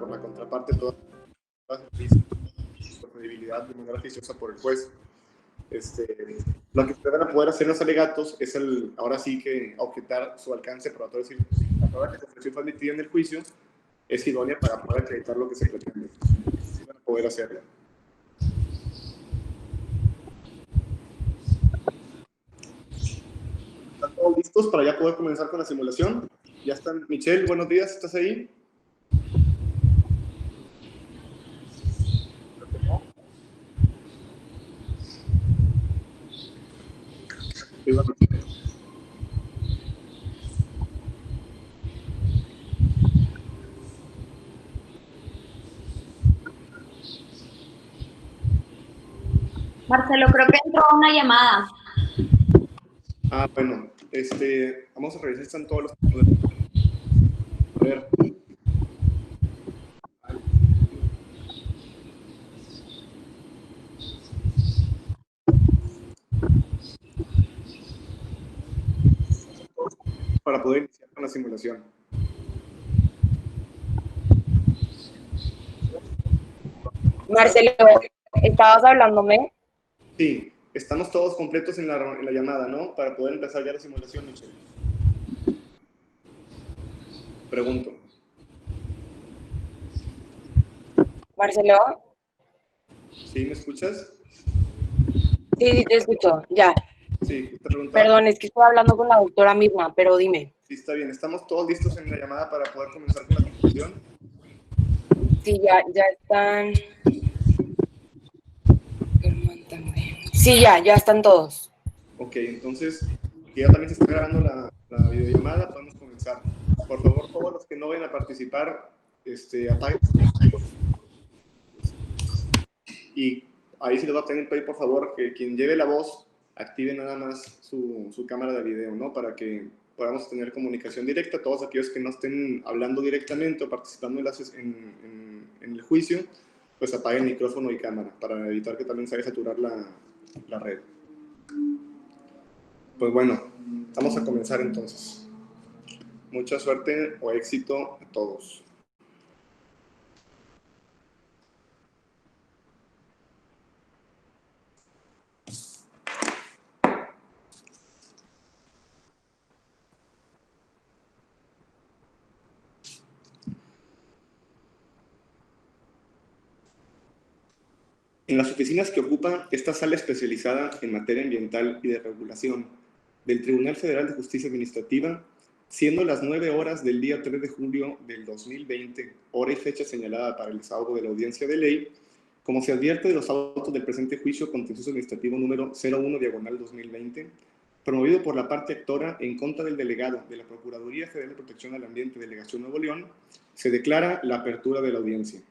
por la contraparte toda la credibilidad de manera oficiosa por el juez. Lo que ustedes van a poder hacer en los alegatos es ahora sí que objetar su alcance probatorio, es decir, la prueba que se ofreció fue admitida en el juicio es idónea para poder acreditar lo que se pretende. Así van a poder hacerlo. ¿Están todos listos para ya poder comenzar con la simulación? Ya están. Michelle, buenos días, ¿estás ahí? Marcelo, creo que entró una llamada. Bueno, vamos a revisar si están todos los... A ver. Para poder iniciar con la simulación. Marcelo, ¿estabas hablándome? Sí, estamos todos completos en la llamada, ¿no? Para poder empezar ya la simulación, Michelle. Pregunto. Marcelo. ¿Sí me escuchas? Sí, te escucho, ya. Sí, te preguntaba. Perdón, es que estoy hablando con la doctora misma, pero dime. Sí, está bien. ¿Estamos todos listos en la llamada para poder comenzar con la simulación? Sí, ya están. Sí, ya están todos. Ok, entonces, que ya también se está grabando la videollamada, podemos comenzar. Por favor, todos los que no vayan a participar, apaguen sus micrófonos. Y ahí sí les voy a pedir, por favor, que quien lleve la voz active nada más su cámara de video, ¿no? Para que podamos tener comunicación directa. Todos aquellos que no estén hablando directamente o participando en el juicio, pues apaguen micrófono y cámara para evitar que también se vaya a saturar la red. Pues bueno, vamos a comenzar entonces. Mucha suerte o éxito a todos. En las oficinas que ocupa esta sala especializada en materia ambiental y de regulación del Tribunal Federal de Justicia Administrativa, siendo las 9 horas del día 3 de julio del 2020, hora y fecha señalada para el desahogo de la audiencia de ley, como se advierte de los autos del presente juicio contencioso administrativo número 01/2020, promovido por la parte actora en contra del delegado de la Procuraduría Federal de Protección al Ambiente, Delegación Nuevo León, se declara la apertura de la audiencia.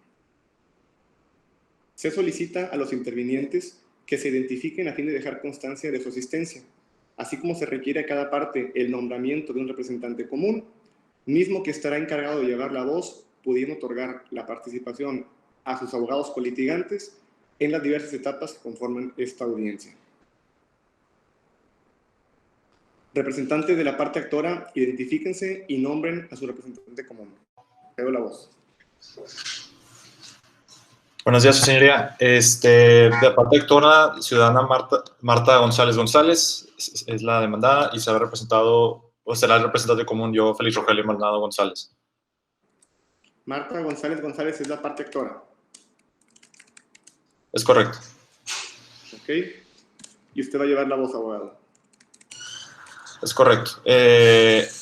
Se solicita a los intervinientes que se identifiquen a fin de dejar constancia de su asistencia, así como se requiere a cada parte el nombramiento de un representante común, mismo que estará encargado de llevar la voz, pudiendo otorgar la participación a sus abogados colitigantes en las diversas etapas que conforman esta audiencia. Representantes de la parte actora, identifíquense y nombren a su representante común. Cedo la voz. Buenos días, su señoría. De parte actora, ciudadana Marta González González es la demandada y será el representante común yo, Félix Rogelio Maldonado González. Marta González González es la parte actora. Es correcto. Ok. Y usted va a llevar la voz, abogado. Es correcto.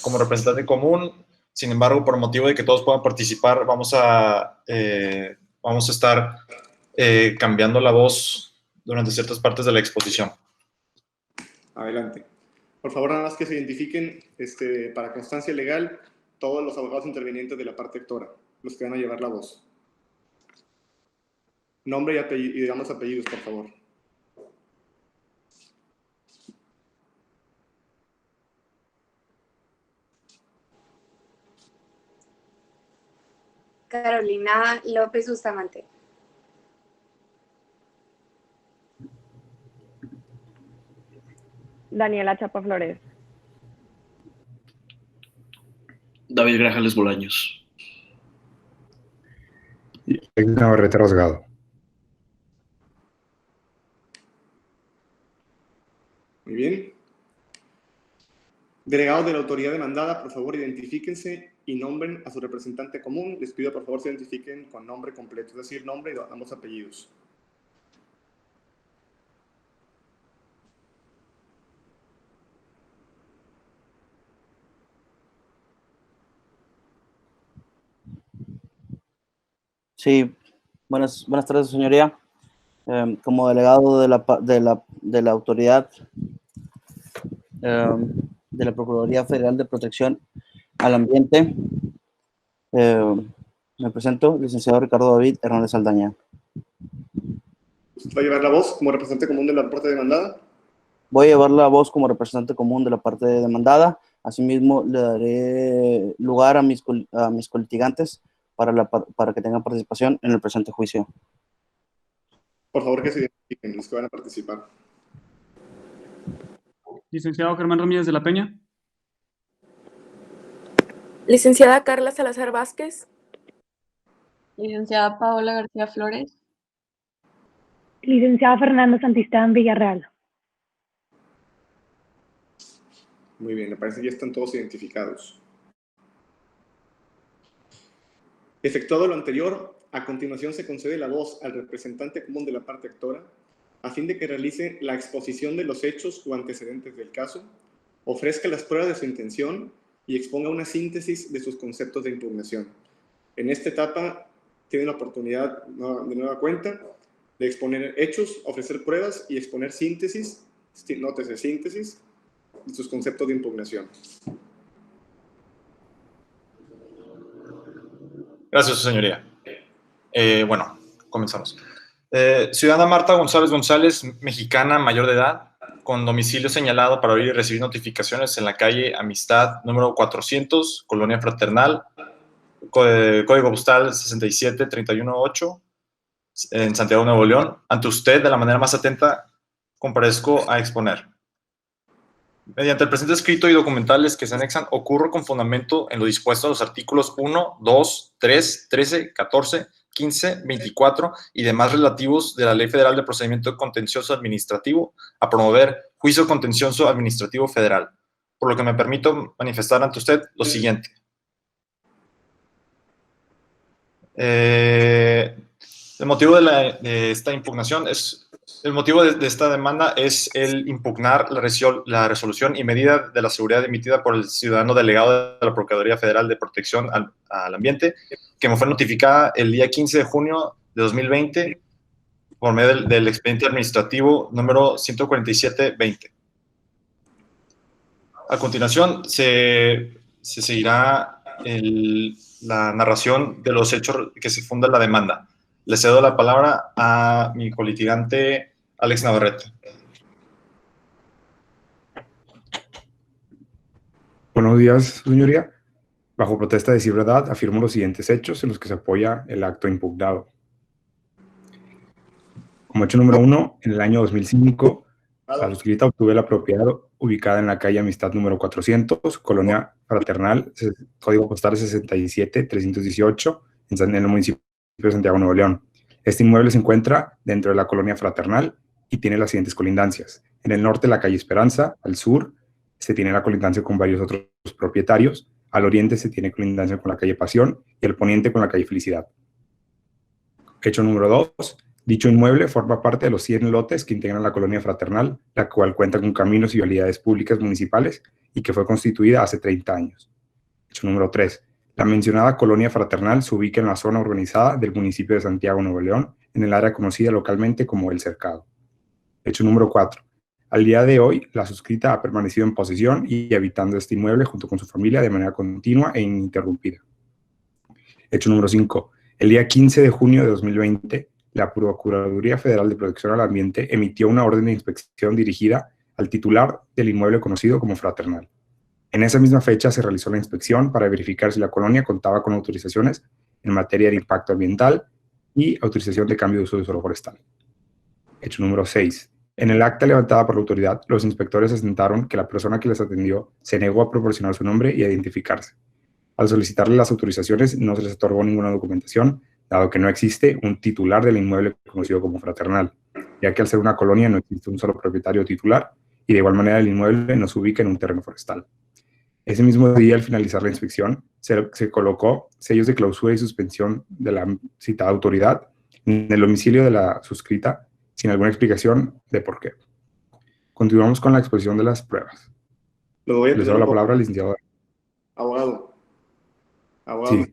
Como representante común, sin embargo, por motivo de que todos puedan participar, vamos a estar cambiando la voz durante ciertas partes de la exposición. Adelante. Por favor, nada más que se identifiquen para constancia legal todos los abogados intervinientes de la parte actora, los que van a llevar la voz. Nombre y digamos apellidos, por favor. Carolina López Bustamante. Daniela Chapa Flores. David Grajales Bolaños. Alex Navarrete Rasgado. Muy bien. Delegados de la autoridad demandada, por favor, identifíquense y nombren a su representante común. Les pido, por favor, se identifiquen con nombre completo, es decir, nombre y ambos apellidos. Sí, buenas tardes, señoría. Como delegado de la autoridad de la Procuraduría Federal de Protección al Ambiente, me presento, licenciado Ricardo David Hernández Saldaña. ¿Usted va a llevar la voz como representante común de la parte demandada? Voy a llevar la voz como representante común de la parte demandada. Asimismo, le daré lugar a mis colitigantes para que tengan participación en el presente juicio. Por favor, que se identifiquen los que van a participar. Licenciado Germán Ramírez de la Peña. Licenciada Carla Salazar Vázquez. Licenciada Paola García Flores. Licenciada Fernanda Santistán Villarreal. Muy bien, me parece que ya están todos identificados. Efectuado lo anterior, a continuación se concede la voz al representante común de la parte actora a fin de que realice la exposición de los hechos o antecedentes del caso, ofrezca las pruebas de su intención y exponga una síntesis de sus conceptos de impugnación. En esta etapa tiene la oportunidad de nueva cuenta de exponer hechos, ofrecer pruebas y exponer síntesis, nótese síntesis, de sus conceptos de impugnación. Gracias, señoría. Bueno, comenzamos. Ciudadana Marta González González, mexicana, mayor de edad, con domicilio señalado para oír y recibir notificaciones en la calle Amistad, número 400, Colonia Fraternal, código postal 67318, en Santiago, Nuevo León. Ante usted, de la manera más atenta, comparezco a exponer. Mediante el presente escrito y documentales que se anexan, ocurro con fundamento en lo dispuesto a los artículos 1, 2, 3, 13, 14, 15, 24 y demás relativos de la Ley Federal de Procedimiento Contencioso Administrativo a promover juicio contencioso administrativo federal, por lo que me permito manifestar ante usted lo siguiente. El motivo de esta impugnación es... El motivo de esta demanda es el impugnar la resolución y medida de la seguridad emitida por el ciudadano delegado de la Procuraduría Federal de Protección al Ambiente, que me fue notificada el día 15 de junio de 2020 por medio del expediente administrativo número 147-20. A continuación, se seguirá la narración de los hechos que se funda la demanda. Le cedo la palabra a mi colitigante Alex Navarrete. Buenos días, señoría. Bajo protesta de decir verdad, afirmo los siguientes hechos en los que se apoya el acto impugnado. Como hecho número 1, en el año 2005, la suscrita obtuvo la propiedad ubicada en la calle Amistad número 400, Colonia Fraternal, código postal 67318, en el municipio de Santiago, Nuevo León. Este inmueble se encuentra dentro de la Colonia Fraternal y tiene las siguientes colindancias. En el norte, la calle Esperanza; al sur, se tiene la colindancia con varios otros propietarios; al oriente, se tiene colindancia con la calle Pasión; y al poniente, con la calle Felicidad. Hecho número 2. Dicho inmueble forma parte de los 100 lotes que integran la Colonia Fraternal, la cual cuenta con caminos y vialidades públicas municipales y que fue constituida hace 30 años. Hecho número 3. La mencionada Colonia Fraternal se ubica en la zona urbanizada del municipio de Santiago, Nuevo León, en el área conocida localmente como El Cercado. Hecho número 4. Al día de hoy, la suscrita ha permanecido en posesión y habitando este inmueble junto con su familia de manera continua e ininterrumpida. Hecho número 5. El día 15 de junio de 2020, la Procuraduría Federal de Protección al Ambiente emitió una orden de inspección dirigida al titular del inmueble conocido como Fraternal. En esa misma fecha se realizó la inspección para verificar si la colonia contaba con autorizaciones en materia de impacto ambiental y autorización de cambio de uso de suelo forestal. Hecho número 6. En el acta levantada por la autoridad, los inspectores asentaron que la persona que les atendió se negó a proporcionar su nombre y a identificarse. Al solicitarle las autorizaciones, no se les otorgó ninguna documentación dado que no existe un titular del inmueble conocido como fraternal, ya que al ser una colonia no existe un solo propietario titular y de igual manera el inmueble no se ubica en un terreno forestal. Ese mismo día, al finalizar la inspección, se colocó sellos de clausura y suspensión de la citada autoridad en el domicilio de la suscrita sin alguna explicación de por qué. Continuamos con la exposición de las pruebas. Les doy la palabra al licenciado. Abogado. Sí.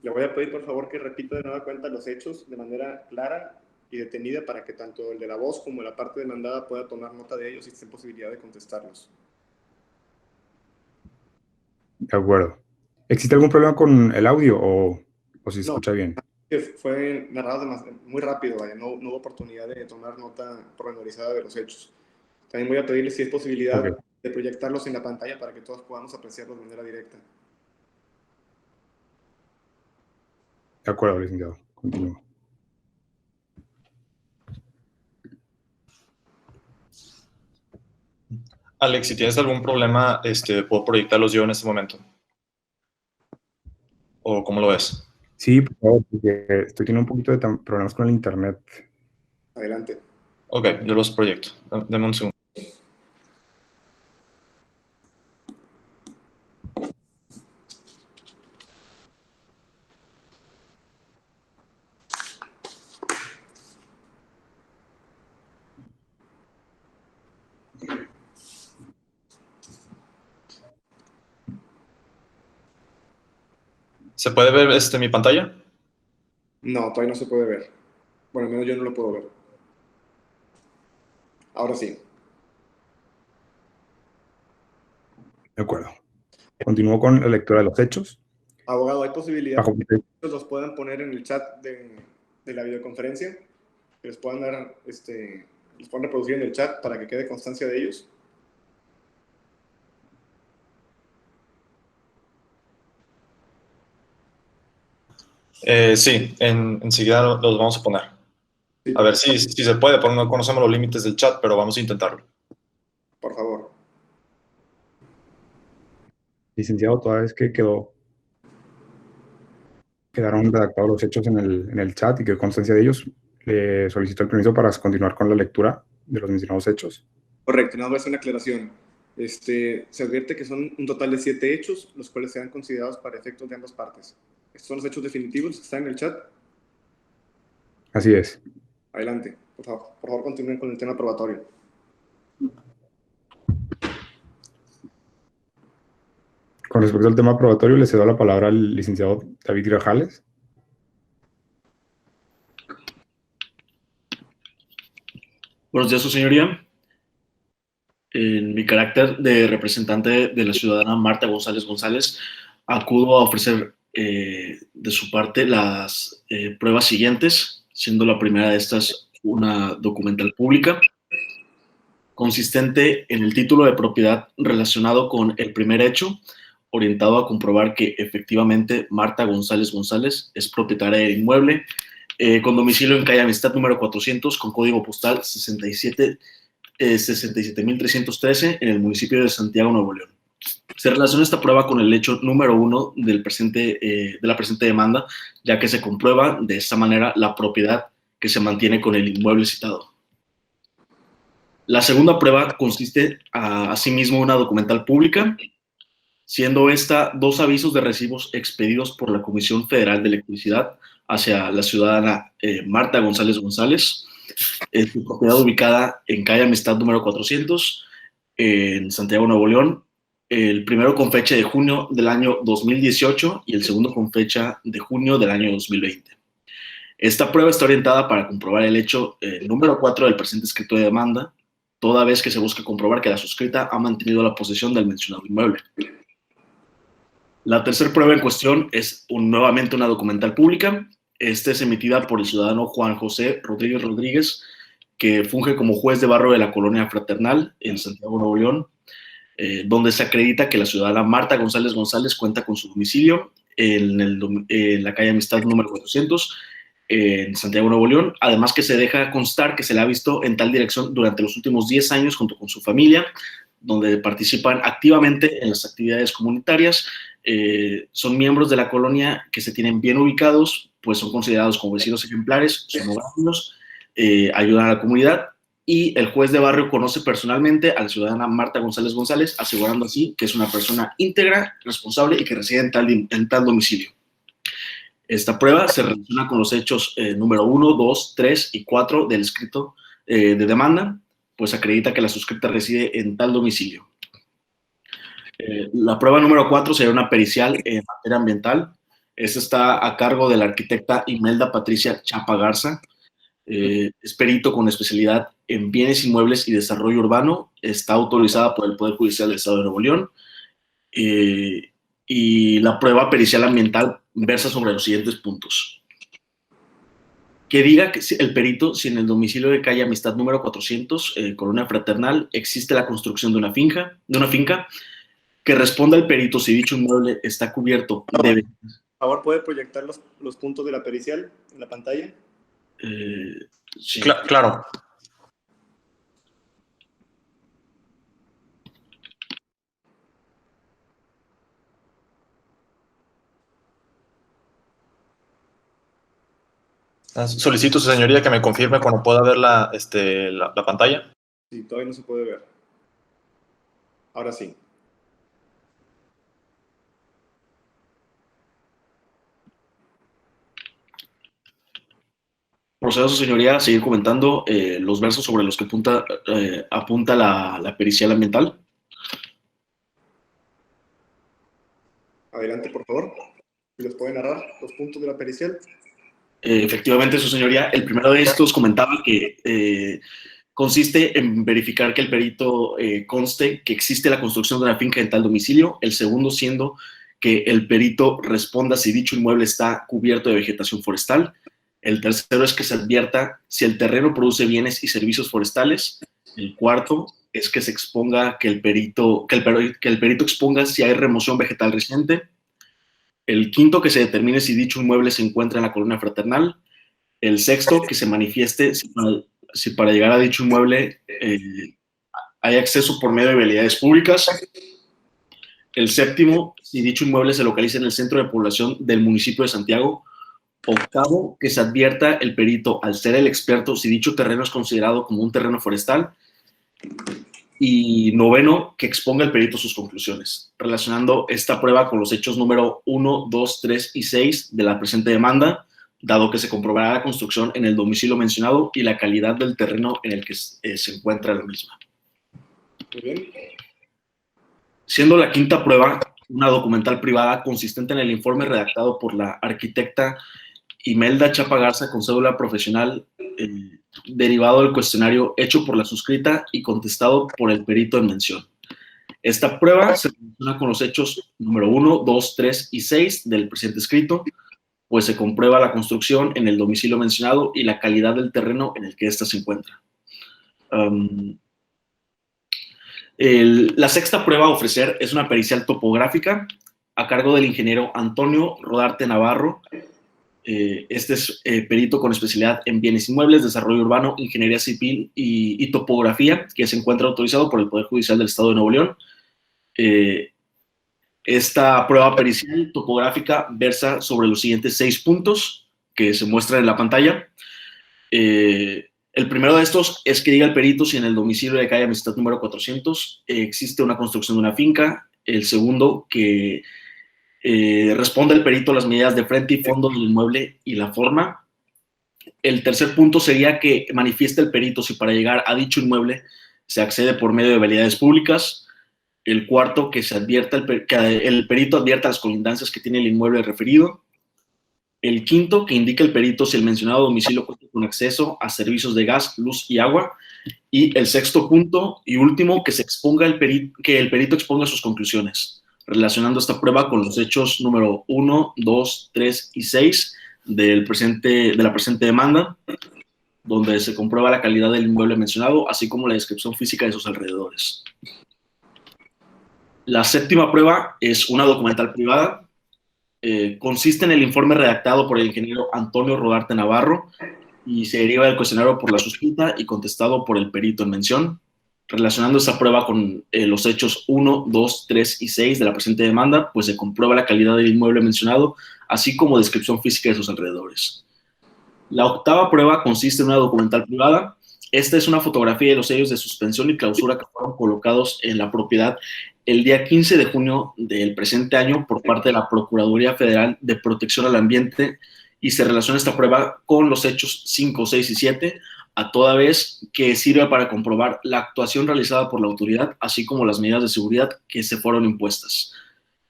Le voy a pedir, por favor, que repita de nueva cuenta los hechos de manera clara y detenida para que tanto el de la voz como la parte demandada pueda tomar nota de ellos y esté en posibilidad de contestarlos. De acuerdo. ¿Existe algún problema con el audio o si se escucha bien? Fue narrado muy rápido, vaya. No hubo oportunidad de tomar nota pormenorizada de los hechos. También voy a pedirle si es posibilidad de proyectarlos en la pantalla para que todos podamos apreciarlos de manera directa. De acuerdo, licenciado. Continúo. Alex, si tienes algún problema, puedo proyectarlos yo en este momento. ¿O cómo lo ves? Sí, por favor, porque estoy teniendo un poquito de problemas con el internet. Adelante. Ok, yo los proyecto. Deme un segundo. ¿Se puede ver mi pantalla? No, todavía no se puede ver. Bueno, al menos yo no lo puedo ver. Ahora sí. De acuerdo. Continúo con la lectura de los hechos. Abogado, ¿hay posibilidad de que los puedan poner en el chat de la videoconferencia? Que los puedan dar, los puedan reproducir en el chat para que quede constancia de ellos. Sí, enseguida los vamos a poner. Sí, a ver si se puede, porque no conocemos los límites del chat, pero vamos a intentarlo. Por favor. Licenciado, toda vez que quedaron redactados los hechos en el chat y que constancia de ellos, le solicito el permiso para continuar con la lectura de los mencionados hechos. Correcto, nada más una aclaración. Se advierte que son un total de 7 hechos, los cuales serán considerados para efectos de ambas partes. ¿Estos son los hechos definitivos que están en el chat? Así es. Adelante. Por favor, continúen con el tema probatorio. Con respecto al tema probatorio, le cedo la palabra al licenciado David Grajales. Buenos días, su señoría. En mi carácter de representante de la ciudadana Marta González González, acudo a ofrecer de su parte las pruebas siguientes, siendo la primera de estas una documental pública, consistente en el título de propiedad relacionado con el primer hecho, orientado a comprobar que efectivamente Marta González González es propietaria del inmueble, con domicilio en calle Amistad número 400, con código postal 67.313 en el municipio de Santiago, Nuevo León. Se relaciona esta prueba con el hecho número 1 de la presente demanda, ya que se comprueba de esta manera la propiedad que se mantiene con el inmueble citado. La segunda prueba consiste asimismo en una documental pública, siendo esta 2 avisos de recibos expedidos por la Comisión Federal de Electricidad hacia la ciudadana Marta González González, su propiedad ubicada en calle Amistad número 400, en Santiago, Nuevo León, el primero con fecha de junio del año 2018 y el segundo con fecha de junio del año 2020. Esta prueba está orientada para comprobar el hecho número 4 del presente escrito de demanda, toda vez que se busca comprobar que la suscrita ha mantenido la posesión del mencionado inmueble. La tercera prueba en cuestión es nuevamente una documental pública. Esta es emitida por el ciudadano Juan José Rodríguez Rodríguez, que funge como juez de barrio de la colonia Fraternal en Santiago, Nuevo León, donde se acredita que la ciudadana Marta González González cuenta con su domicilio en la calle Amistad número 400, en Santiago, Nuevo León, además que se deja constar que se le ha visto en tal dirección durante los últimos 10 años junto con su familia, donde participan activamente en las actividades comunitarias, son miembros de la colonia que se tienen bien ubicados pues son considerados como vecinos ejemplares, son hogareños, ayudan a la comunidad, y el juez de barrio conoce personalmente a la ciudadana Marta González González, asegurando así que es una persona íntegra, responsable y que reside en tal domicilio. Esta prueba se relaciona con los hechos número 1, 2, 3 y 4 del escrito de demanda, pues acredita que la suscrita reside en tal domicilio. La prueba número 4 sería una pericial en materia ambiental. Esta está a cargo de la arquitecta Imelda Patricia Chapa Garza. Es perito con especialidad en bienes inmuebles y desarrollo urbano. Está autorizada por el Poder Judicial del Estado de Nuevo León. Y la prueba pericial ambiental versa sobre los siguientes puntos. Que diga que el perito si en el domicilio de calle Amistad número 400, Colonia Fraternal, existe la construcción de una finca, que responda el perito si dicho inmueble está cubierto de... Por favor, ¿puede proyectar los puntos de la pericial en la pantalla? Sí. Claro. Solicito, su señoría, que me confirme cuando pueda ver la pantalla. Sí, todavía no se puede ver. Ahora sí. Procedo, su señoría, a seguir comentando los versos sobre los que apunta la pericial ambiental. Adelante, por favor. Si les puede narrar los puntos de la pericial. Efectivamente, su señoría, el primero de estos comentaba que consiste en verificar que el perito conste que existe la construcción de una finca en tal domicilio. El segundo siendo que el perito responda si dicho inmueble está cubierto de vegetación forestal. El tercero es que se advierta si el terreno produce bienes y servicios forestales. El cuarto es que se exponga que el perito exponga si hay remoción vegetal reciente. El quinto, que se determine si dicho inmueble se encuentra en la Colonia Fraternal. El sexto, que se manifieste si para llegar a dicho inmueble hay acceso por medio de vialidades públicas. El séptimo, si dicho inmueble se localiza en el centro de población del municipio de Santiago. Octavo, que se advierta el perito, al ser el experto, si dicho terreno es considerado como un terreno forestal. Y noveno, que exponga el perito sus conclusiones, relacionando esta prueba con los hechos número 1, 2, 3 y 6 de la presente demanda, dado que se comprobará la construcción en el domicilio mencionado y la calidad del terreno en el que se encuentra la misma. Muy bien. Siendo la quinta prueba una documental privada consistente en el informe redactado por la arquitecta Imelda Chapa Garza con cédula profesional derivado del cuestionario hecho por la suscrita y contestado por el perito en mención. Esta prueba se relaciona con los hechos número 1, 2, 3 y 6 del presente escrito, pues se comprueba la construcción en el domicilio mencionado y la calidad del terreno en el que ésta se encuentra. La sexta prueba a ofrecer es una pericial topográfica a cargo del ingeniero Antonio Rodarte Navarro. Este es perito con especialidad en bienes inmuebles, desarrollo urbano, ingeniería civil y topografía, que se encuentra autorizado por el Poder Judicial del Estado de Nuevo León. Esta prueba pericial topográfica versa sobre los siguientes 6 puntos que se muestran en la pantalla. El primero de estos es que diga el perito si en el domicilio de calle Amistad número 400 existe una construcción de una finca. El segundo, que responda el perito las medidas de frente y fondo del inmueble y la forma. El tercer punto sería que manifieste el perito si para llegar a dicho inmueble se accede por medio de vialidades públicas. El cuarto, que el perito advierta las colindancias que tiene el inmueble referido. El quinto, que indique el perito si el mencionado domicilio cuenta con acceso a servicios de gas, luz y agua. Y el sexto punto y último, que el perito exponga sus conclusiones, relacionando esta prueba con los hechos número 1, 2, 3 y 6 de la presente demanda, donde se comprueba la calidad del inmueble mencionado, así como la descripción física de sus alrededores. La séptima prueba es una documental privada. Consiste en el informe redactado por el ingeniero Antonio Rodarte Navarro y se deriva del cuestionario por la suscrita y contestado por el perito en mención. Relacionando esta prueba con los hechos 1, 2, 3 y 6 de la presente demanda, pues se comprueba la calidad del inmueble mencionado, así como descripción física de sus alrededores. La octava prueba consiste en una documental privada. Esta es una fotografía de los sellos de suspensión y clausura que fueron colocados en la propiedad el día 15 de junio del presente año por parte de la Procuraduría Federal de Protección al Ambiente, y se relaciona esta prueba con los hechos 5, 6 y 7, a toda vez que sirve para comprobar la actuación realizada por la autoridad, así como las medidas de seguridad que se fueron impuestas.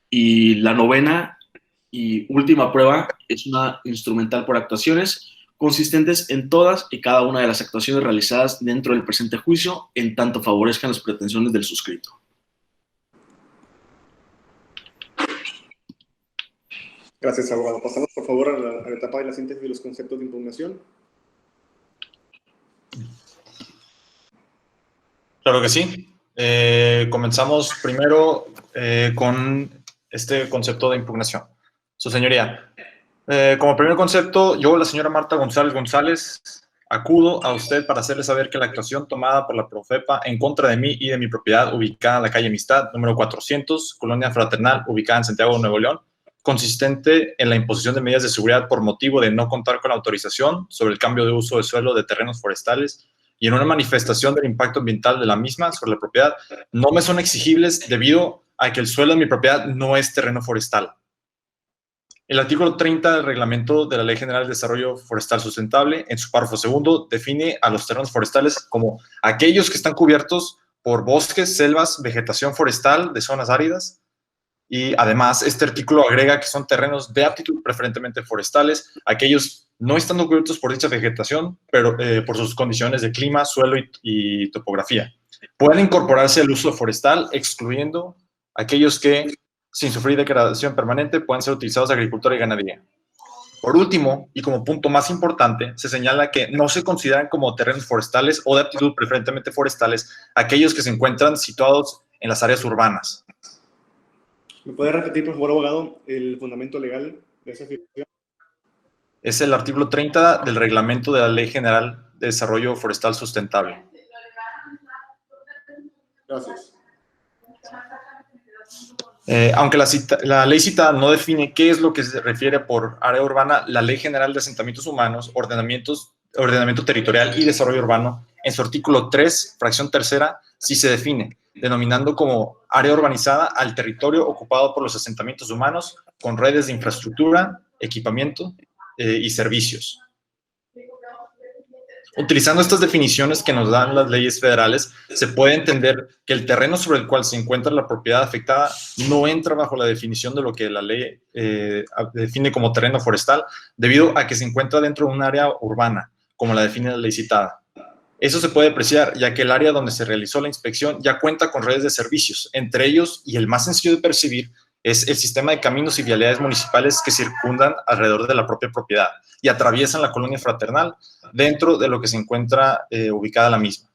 Y la novena y última prueba es una instrumental por actuaciones, consistentes en todas y cada una de las actuaciones realizadas dentro del presente juicio, en tanto favorezcan las pretensiones del suscrito. Gracias, abogado. Pasamos, por favor, a la etapa de la síntesis de los conceptos de impugnación. Claro que sí. Comenzamos primero con este concepto de impugnación. Su señoría, como primer concepto, yo, la señora Marta González, acudo a usted para hacerle saber que la actuación tomada por la Profepa en contra de mí y de mi propiedad ubicada en la calle Amistad, número 400, Colonia Fraternal, ubicada en Santiago, Nuevo León, consistente en la imposición de medidas de seguridad por motivo de no contar con autorización sobre el cambio de uso de suelo de terrenos forestales y en una manifestación del impacto ambiental de la misma sobre la propiedad, no me son exigibles debido a que el suelo de mi propiedad no es terreno forestal. El artículo 30 del Reglamento de la Ley General de Desarrollo Forestal Sustentable, en su párrafo segundo, define a los terrenos forestales como aquellos que están cubiertos por bosques, selvas, vegetación forestal de zonas áridas, y además este artículo agrega que son terrenos de aptitud preferentemente forestales, aquellos no estando cubiertos por dicha vegetación, pero por sus condiciones de clima, suelo y topografía. Pueden incorporarse al uso forestal, excluyendo aquellos que, sin sufrir degradación permanente, pueden ser utilizados en agricultura y ganadería. Por último, y como punto más importante, se señala que no se consideran como terrenos forestales o de aptitud preferentemente forestales aquellos que se encuentran situados en las áreas urbanas. ¿Me puede repetir, por favor, abogado, el fundamento legal de esa afirmación? Es el artículo 30 del Reglamento de la Ley General de Desarrollo Forestal Sustentable. Gracias. Aunque la ley citada no define qué es lo que se refiere por área urbana, la Ley General de Asentamientos Humanos, Ordenamiento Territorial y Desarrollo Urbano, en su artículo 3, fracción tercera, sí se define, denominando como área urbanizada al territorio ocupado por los asentamientos humanos con redes de infraestructura, equipamiento y servicios. Utilizando estas definiciones que nos dan las leyes federales, se puede entender que el terreno sobre el cual se encuentra la propiedad afectada no entra bajo la definición de lo que la ley define como terreno forestal, debido a que se encuentra dentro de un área urbana, como la define la ley citada. Eso se puede apreciar, ya que el área donde se realizó la inspección ya cuenta con redes de servicios, entre ellos, y el más sencillo de percibir, es el sistema de caminos y vialidades municipales que circundan alrededor de la propia propiedad y atraviesan la colonia Fraternal dentro de lo que se encuentra ubicada la misma.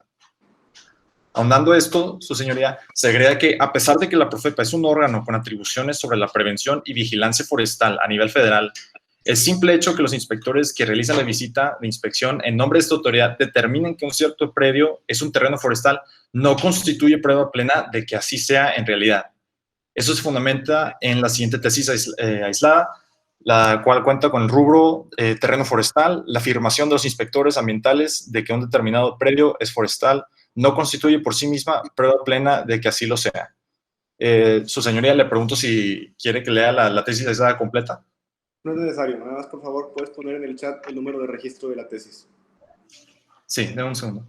Ahondando esto, su señoría, se agrega que a pesar de que la Profepa es un órgano con atribuciones sobre la prevención y vigilancia forestal a nivel federal, el simple hecho que los inspectores que realizan la visita de inspección en nombre de esta autoridad determinen que un cierto predio es un terreno forestal no constituye prueba plena de que así sea en realidad. Eso se fundamenta en la siguiente tesis aislada, la cual cuenta con el rubro terreno forestal. La afirmación de los inspectores ambientales de que un determinado predio es forestal no constituye por sí misma prueba plena de que así lo sea. Su señoría, le pregunto si quiere que lea la tesis aislada completa. No es necesario, nada más, por favor, puedes poner en el chat el número de registro de la tesis. Sí, denme un segundo.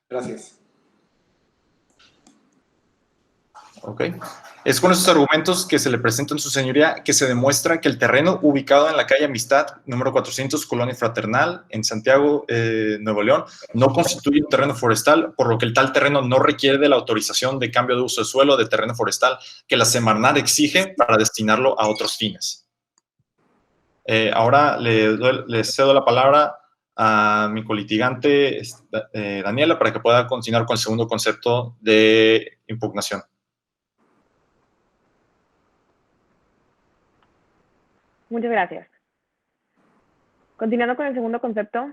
Gracias. Ok. Es con estos argumentos que se le presentan a su señoría que se demuestra que el terreno ubicado en la calle Amistad, número 400, Colonia Fraternal, en Santiago, Nuevo León, no constituye un terreno forestal, por lo que el tal terreno no requiere de la autorización de cambio de uso de suelo de terreno forestal que la Semarnat exige para destinarlo a otros fines. Ahora le cedo la palabra a mi colitigante Daniela para que pueda continuar con el segundo concepto de impugnación. Muchas gracias. Continuando con el segundo concepto,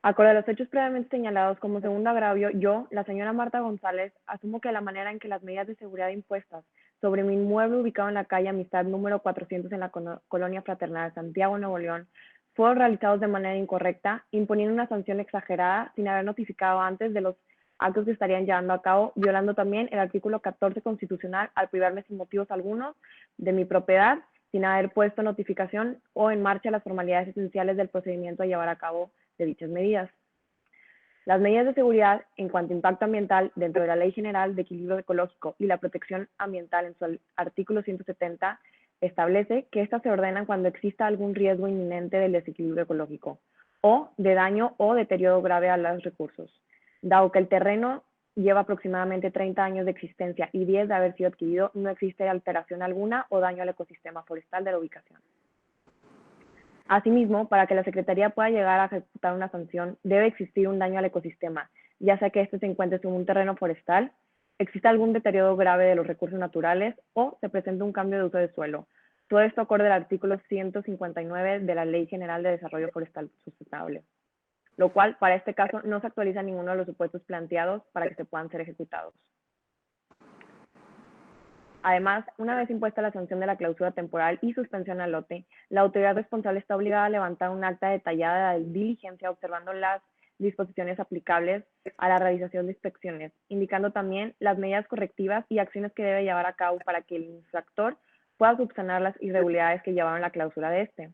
acorde a los hechos previamente señalados como segundo agravio, yo, la señora Marta González, asumo que la manera en que las medidas de seguridad impuestas sobre mi inmueble ubicado en la calle Amistad número 400 en la Colonia Fraternal, Santiago, Nuevo León, fueron realizados de manera incorrecta, imponiendo una sanción exagerada sin haber notificado antes de los actos que estarían llevando a cabo, violando también el artículo 14 constitucional al privarme sin motivos algunos de mi propiedad, sin haber puesto notificación o en marcha las formalidades esenciales del procedimiento a llevar a cabo de dichas medidas. Las medidas de seguridad en cuanto a impacto ambiental dentro de la Ley General de Equilibrio Ecológico y la Protección Ambiental en su artículo 170 establece que éstas se ordenan cuando exista algún riesgo inminente del desequilibrio ecológico o de daño o deterioro grave a los recursos. Dado que el terreno lleva aproximadamente 30 años de existencia y 10 de haber sido adquirido, no existe alteración alguna o daño al ecosistema forestal de la ubicación. Asimismo, para que la Secretaría pueda llegar a ejecutar una sanción, debe existir un daño al ecosistema, ya sea que éste se encuentre sobre un terreno forestal, exista algún deterioro grave de los recursos naturales o se presente un cambio de uso de suelo. Todo esto acorde al artículo 159 de la Ley General de Desarrollo Forestal Sustentable, lo cual, para este caso, no se actualiza ninguno de los supuestos planteados para que se puedan ser ejecutados. Además, una vez impuesta la sanción de la clausura temporal y suspensión al lote, la autoridad responsable está obligada a levantar un acta detallada de diligencia observando las disposiciones aplicables a la realización de inspecciones, indicando también las medidas correctivas y acciones que debe llevar a cabo para que el infractor pueda subsanar las irregularidades que llevaron la clausura de este.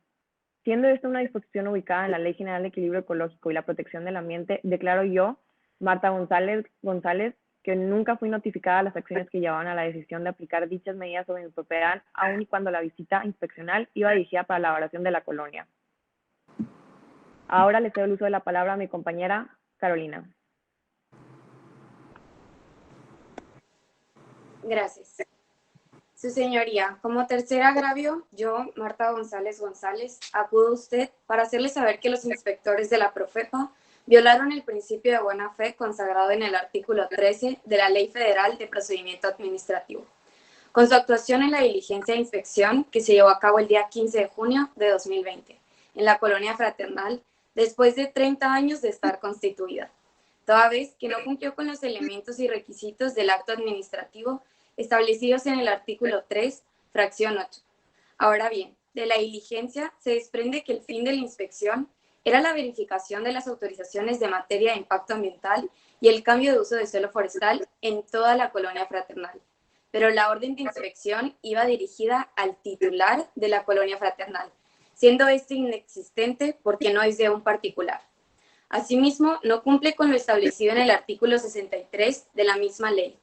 Siendo esta una disposición ubicada en la Ley General de Equilibrio Ecológico y la Protección del Ambiente, declaro yo, Marta González, que nunca fui notificada de las acciones que llevaban a la decisión de aplicar dichas medidas sobre mi propiedad, aun y cuando la visita inspeccional iba dirigida para la evaluación de la colonia. Ahora le cedo el uso de la palabra a mi compañera Carolina. Gracias. Su señoría, como tercer agravio, yo, Marta González, acudo a usted para hacerle saber que los inspectores de la Profepa violaron el principio de buena fe consagrado en el artículo 13 de la Ley Federal de Procedimiento Administrativo, con su actuación en la diligencia de inspección que se llevó a cabo el día 15 de junio de 2020, en la Colonia Fraternal, después de 30 años de estar constituida, toda vez que no cumplió con los elementos y requisitos del acto administrativo establecidos en el artículo 3, fracción 8. Ahora bien, de la diligencia se desprende que el fin de la inspección era la verificación de las autorizaciones de materia de impacto ambiental y el cambio de uso de suelo forestal en toda la Colonia Fraternal. Pero la orden de inspección iba dirigida al titular de la Colonia Fraternal, siendo este inexistente porque no es de un particular. Asimismo, no cumple con lo establecido en el artículo 63 de la misma ley.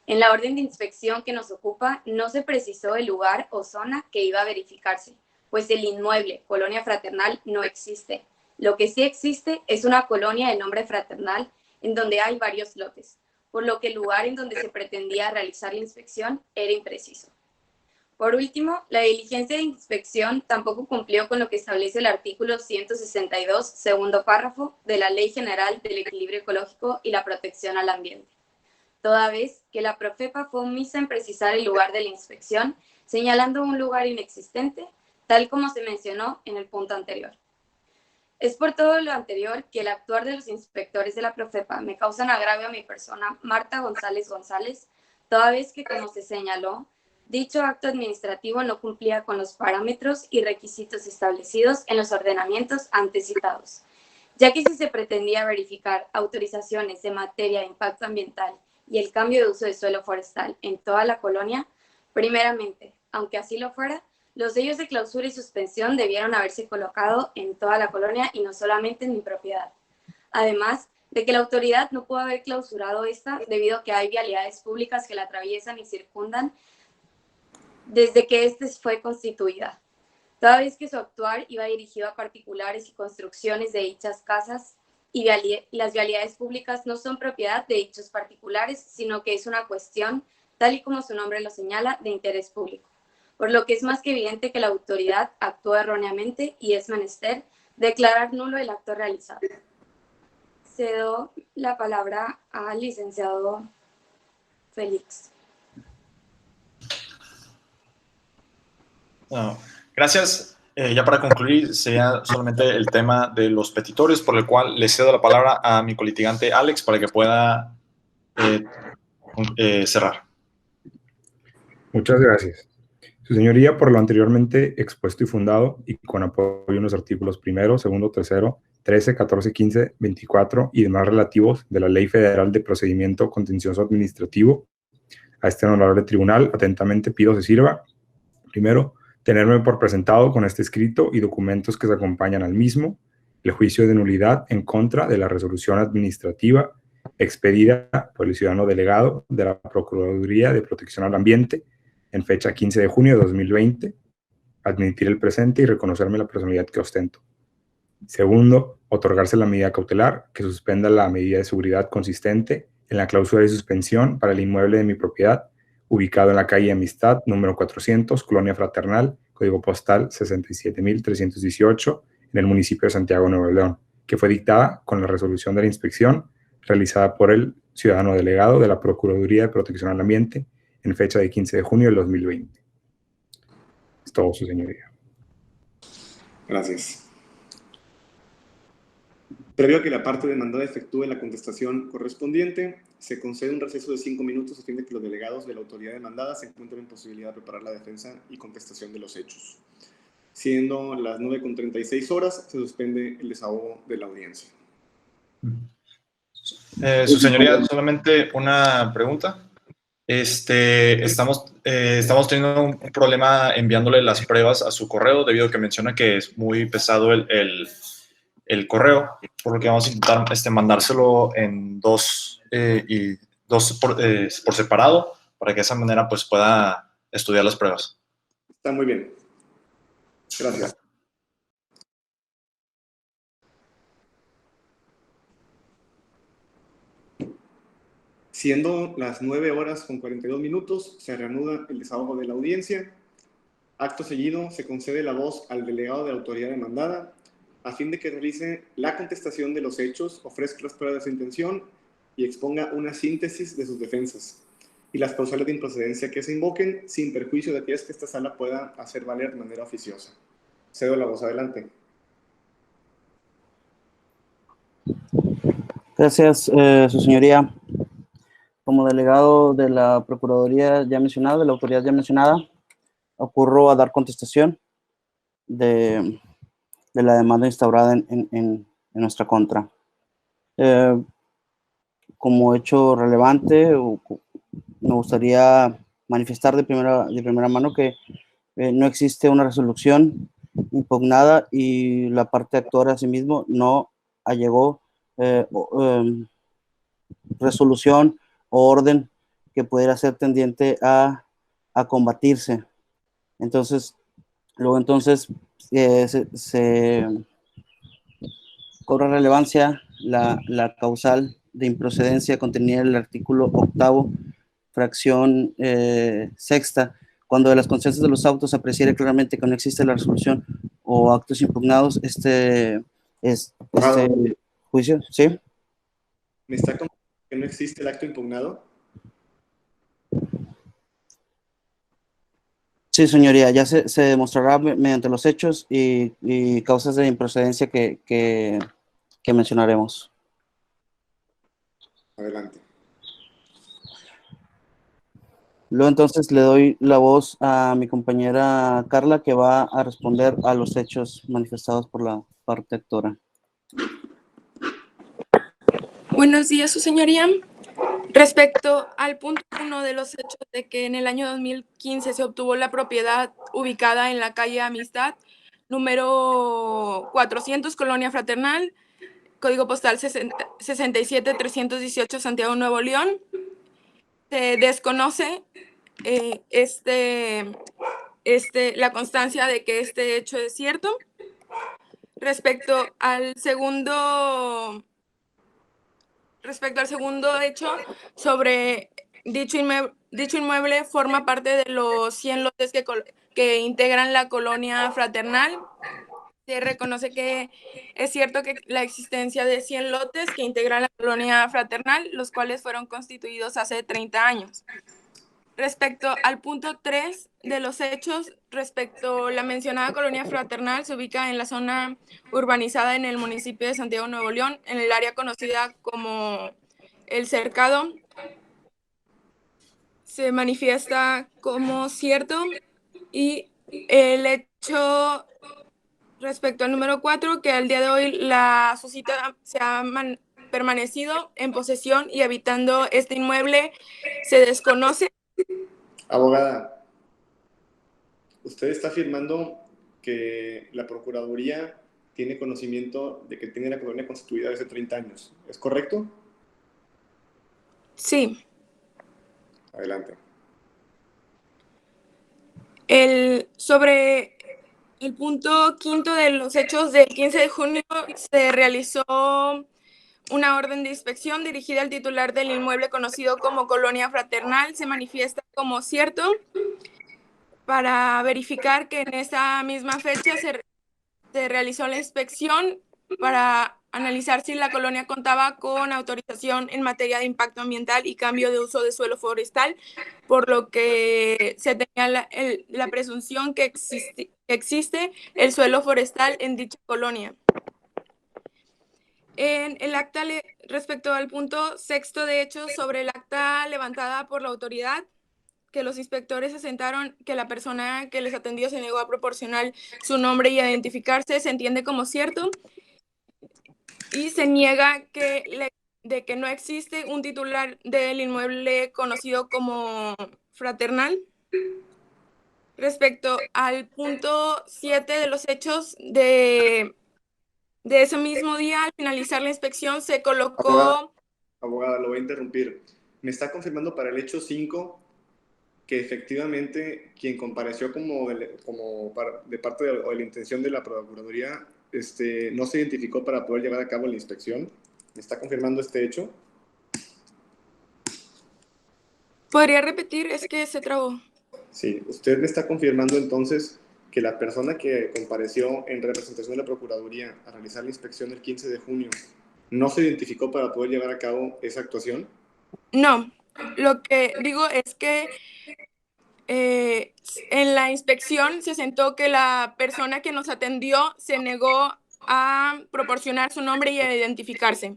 En la orden de inspección que nos ocupa no se precisó el lugar o zona que iba a verificarse, pues el inmueble Colonia Fraternal no existe. Lo que sí existe es una colonia de nombre Fraternal en donde hay varios lotes, por lo que el lugar en donde se pretendía realizar la inspección era impreciso. Por último, la diligencia de inspección tampoco cumplió con lo que establece el artículo 162, segundo párrafo, de la Ley General del Equilibrio Ecológico y la Protección al Ambiente, toda vez que la Profepa fue omisa en precisar el lugar de la inspección, señalando un lugar inexistente, tal como se mencionó en el punto anterior. Es por todo lo anterior que el actuar de los inspectores de la Profepa me causan agravio a mi persona, Marta González, toda vez que, como se señaló, dicho acto administrativo no cumplía con los parámetros y requisitos establecidos en los ordenamientos antes citados, ya que si se pretendía verificar autorizaciones de materia de impacto ambiental y el cambio de uso de suelo forestal en toda la colonia, primeramente, aunque así lo fuera, los sellos de clausura y suspensión debieron haberse colocado en toda la colonia y no solamente en mi propiedad. Además de que la autoridad no pudo haber clausurado esta debido a que hay vialidades públicas que la atraviesan y circundan desde que ésta fue constituida, toda vez que su actuar iba dirigido a particulares y construcciones de dichas casas y las vialidades públicas no son propiedad de dichos particulares, sino que es una cuestión, tal y como su nombre lo señala, de interés público, por lo que es más que evidente que la autoridad actuó erróneamente y es menester declarar nulo el acto realizado. Cedo la palabra al licenciado Félix. No, gracias. Ya para concluir, sería solamente el tema de los petitorios, por el cual le cedo la palabra a mi colitigante Alex para que pueda cerrar. Muchas gracias. Su señoría, por lo anteriormente expuesto y fundado, y con apoyo en los artículos 1, 2, 3, 13, 14, 15, 24 y demás relativos de la Ley Federal de Procedimiento Contencioso Administrativo, a este honorable tribunal atentamente pido se sirva, primero, tenerme por presentado con este escrito y documentos que se acompañan al mismo, el juicio de nulidad en contra de la resolución administrativa expedida por el ciudadano delegado de la Procuraduría de Protección al Ambiente en fecha 15 de junio de 2020, admitir el presente y reconocerme la personalidad que ostento. Segundo, otorgarse la medida cautelar que suspenda la medida de seguridad consistente en la cláusula de suspensión para el inmueble de mi propiedad, ubicado en la calle Amistad, número 400, Colonia Fraternal, código postal 67318, en el municipio de Santiago, Nuevo León, que fue dictada con la resolución de la inspección realizada por el ciudadano delegado de la Procuraduría de Protección al Ambiente en fecha de 15 de junio del 2020. Es todo, su señoría. Gracias. Previo a que la parte demandada efectúe la contestación correspondiente, se concede un receso de 5 minutos a fin de que los delegados de la autoridad demandada se encuentren en posibilidad de preparar la defensa y contestación de los hechos. Siendo las 9:36 horas, se suspende el desahogo de la audiencia. Su señoría, solamente una pregunta. Estamos teniendo un problema enviándole las pruebas a su correo, debido a que menciona que es muy pesado el correo, por lo que vamos a intentar mandárselo en dos por separado, para que de esa manera pues pueda estudiar las pruebas. Está muy bien. Gracias. Siendo las 9:42, se reanuda el desahogo de la audiencia. Acto seguido, se concede la voz al delegado de la autoridad demandada a fin de que realice la contestación de los hechos, ofrezca las pruebas de su intención y exponga una síntesis de sus defensas y las causales de improcedencia que se invoquen, sin perjuicio de aquellas que esta sala pueda hacer valer de manera oficiosa. Cedo la voz, adelante. Gracias, su señoría. Como delegado de la Procuraduría ya mencionada, de la autoridad ya mencionada, ocurro a dar contestación de la demanda instaurada en nuestra contra. Como hecho relevante, me gustaría manifestar de primera mano que no existe una resolución impugnada y la parte actora asimismo no allegó resolución o orden que pudiera ser tendiente a combatirse. Entonces, se cobra relevancia la causal de improcedencia contenida en el artículo 8º, fracción sexta, cuando de las conciencias de los autos apreciare claramente que no existe la resolución o actos impugnados, este juicio, ¿sí? ¿Me está comentando que no existe el acto impugnado? Sí, señoría, ya se demostrará mediante los hechos y causas de improcedencia que mencionaremos. Adelante. Luego entonces le doy la voz a mi compañera Carla, que va a responder a los hechos manifestados por la parte actora. Buenos días, su señoría. Respecto al punto 1 de los hechos de que en el año 2015 se obtuvo la propiedad ubicada en la calle Amistad, número 400, Colonia Fraternal, código postal 67318, Santiago, Nuevo León, se desconoce la constancia de que este hecho es cierto. Respecto al segundo hecho, sobre dicho inmueble forma parte de los 100 lotes que integran la colonia Fraternal. Se reconoce que es cierto que la existencia de 100 lotes que integran la colonia Fraternal, los cuales fueron constituidos hace 30 años. Respecto al punto 3 de los hechos, respecto a la mencionada colonia fraternal, se ubica en la zona urbanizada en el municipio de Santiago, Nuevo León, en el área conocida como El Cercado. Se manifiesta como cierto, y el hecho respecto al número 4, que al día de hoy la suscita se ha permanecido en posesión y habitando este inmueble, se desconoce. Abogada, usted está afirmando que la Procuraduría tiene conocimiento de que tiene la colonia constituida desde 30 años. ¿Es correcto? Sí. Adelante. Sobre el punto 5 de los hechos del 15 de junio, se realizó una orden de inspección dirigida al titular del inmueble conocido como Colonia Fraternal. Se manifiesta como cierto para verificar que en esa misma fecha se realizó la inspección para analizar si la colonia contaba con autorización en materia de impacto ambiental y cambio de uso de suelo forestal, por lo que se tenía la presunción que existe el suelo forestal en dicha colonia. En el acta, respecto al punto 6 de hechos, sobre el acta levantada por la autoridad, que los inspectores asentaron que la persona que les atendió se negó a proporcionar su nombre y a identificarse, se entiende como cierto, y se niega de que no existe un titular del inmueble conocido como Fraternal. Respecto al punto 7 de los hechos de ese mismo día, al finalizar la inspección, se colocó... Abogada, lo voy a interrumpir. ¿Me está confirmando para el hecho 5 que efectivamente quien compareció de parte de la intención de la Procuraduría no se identificó para poder llevar a cabo la inspección? ¿Me está confirmando este hecho? ¿Podría repetir? Es que se trabó. Sí, usted me está confirmando entonces que la persona que compareció en representación de la Procuraduría a realizar la inspección el 15 de junio no se identificó para poder llevar a cabo esa actuación. No, lo que digo es que en la inspección se sentó que la persona que nos atendió se negó a proporcionar su nombre y a identificarse.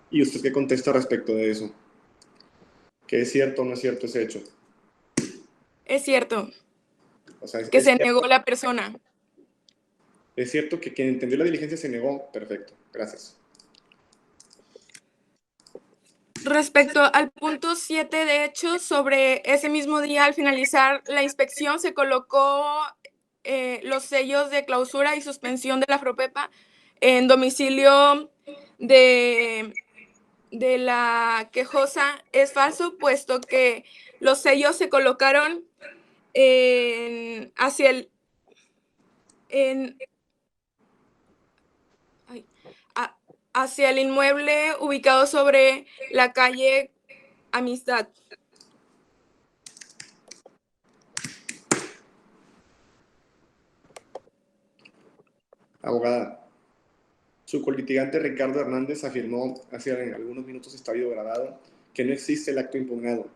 ¿Y usted qué contesta respecto de eso? ¿Que es cierto o no es cierto ese hecho? Es cierto. O sea, que se negó la persona. Es cierto que quien entendió la diligencia se negó. Perfecto, gracias. Respecto al punto 7 de hecho, sobre ese mismo día, al finalizar la inspección, se colocó los sellos de clausura y suspensión de la Afropepa en domicilio de la quejosa. Es falso, puesto que los sellos se colocaron hacia el inmueble ubicado sobre la calle Amistad. Abogada, su colitigante Ricardo Hernández afirmó hace algunos minutos está grabado que no existe el acto impugnado.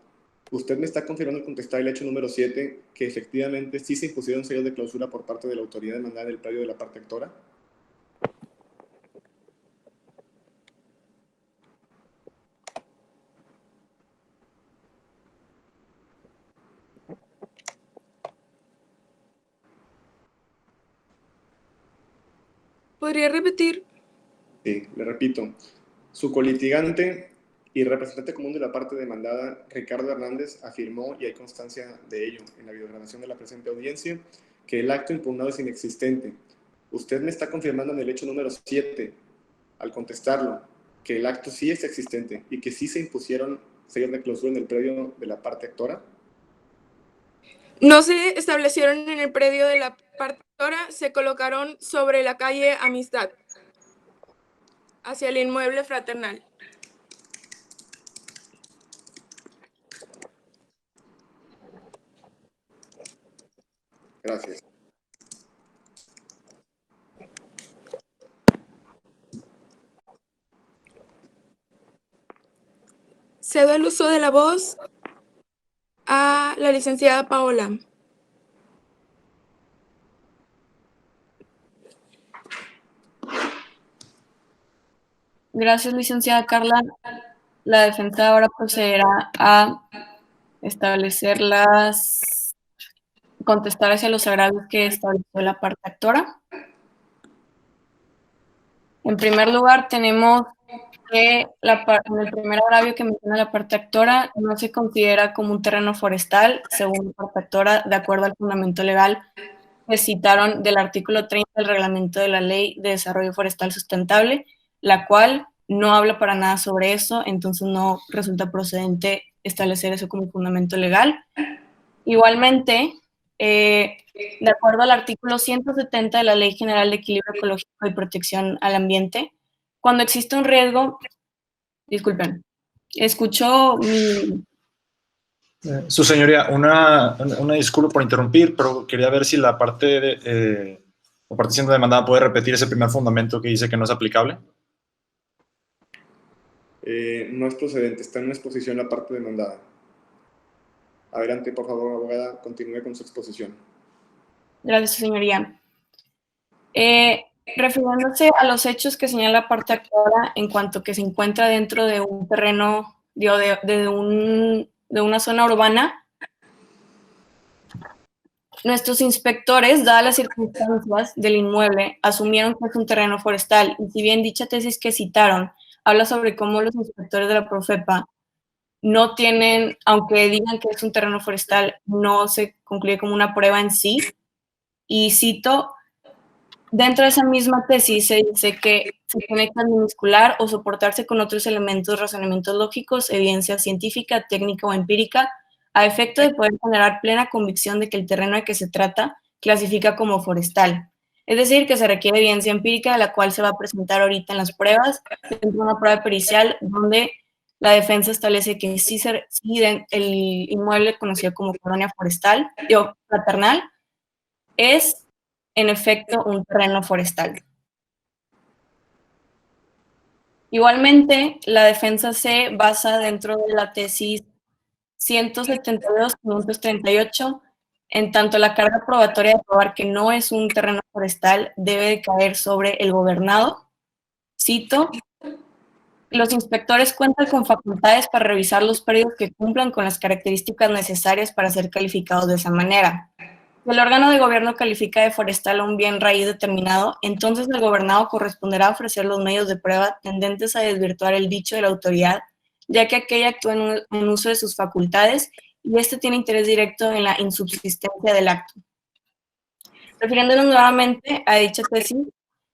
¿Usted me está confirmando al contestar el hecho número 7 que efectivamente sí se impusieron sellos de clausura por parte de la autoridad demandada del predio de la parte actora? ¿Podría repetir? Sí, le repito. Su colitigante y representante común de la parte demandada, Ricardo Hernández, afirmó, y hay constancia de ello en la videograbación de la presente audiencia, que el acto impugnado es inexistente. Usted me está confirmando en el hecho número 7, al contestarlo, que el acto sí es existente y que sí se impusieron sellos de clausura en el predio de la parte actora. No se establecieron en el predio de la parte actora, se colocaron sobre la calle Amistad, hacia el inmueble Fraternal. Gracias. Cedo el uso de la voz a la licenciada Paola. Gracias, licenciada Carla. La defensa ahora procederá a contestar hacia los agravios que estableció la parte actora. En primer lugar, tenemos que en el primer agravio que menciona la parte actora no se considera como un terreno forestal, según la parte actora, de acuerdo al fundamento legal que citaron del artículo 30 del reglamento de la Ley de Desarrollo Forestal Sustentable, la cual no habla para nada sobre eso, entonces no resulta procedente establecer eso como fundamento legal. Igualmente, de acuerdo al artículo 170 de la Ley General de Equilibrio Ecológico y Protección al Ambiente, cuando existe un riesgo, disculpen, escuchó mi... Su señoría, una disculpa por interrumpir, pero quería ver si la parte siendo demandada puede repetir ese primer fundamento que dice que no es aplicable. No es procedente, está en una exposición la parte demandada. Adelante, por favor, abogada, continúe con su exposición. Gracias, señoría. Refiriéndose a los hechos que señala la parte actora en cuanto que se encuentra dentro de un terreno, de una zona urbana, nuestros inspectores, dadas las circunstancias del inmueble, asumieron que es un terreno forestal, y si bien dicha tesis que citaron habla sobre cómo los inspectores de la Profepa no tienen, aunque digan que es un terreno forestal, no se concluye como una prueba en sí, y cito, dentro de esa misma tesis se dice que se tiene que adminiscular o soportarse con otros elementos, razonamientos lógicos, evidencia científica, técnica o empírica, a efecto de poder generar plena convicción de que el terreno de que se trata clasifica como forestal. Es decir, que se requiere evidencia empírica, de la cual se va a presentar ahorita en las pruebas, dentro de una prueba pericial, donde la defensa establece que sí el inmueble conocido como colonia forestal, o fraternal, es en efecto un terreno forestal. Igualmente, la defensa se basa dentro de la tesis 172-538, en tanto la carga probatoria de probar que no es un terreno forestal debe de caer sobre el gobernado. Cito, los inspectores cuentan con facultades para revisar los predios que cumplan con las características necesarias para ser calificados de esa manera. Si el órgano de gobierno califica de forestal a un bien raíz determinado, entonces el gobernado corresponderá ofrecer los medios de prueba tendentes a desvirtuar el dicho de la autoridad, ya que aquella actúa en uso de sus facultades y éste tiene interés directo en la insubsistencia del acto. Refiriéndonos nuevamente a dicha tesis,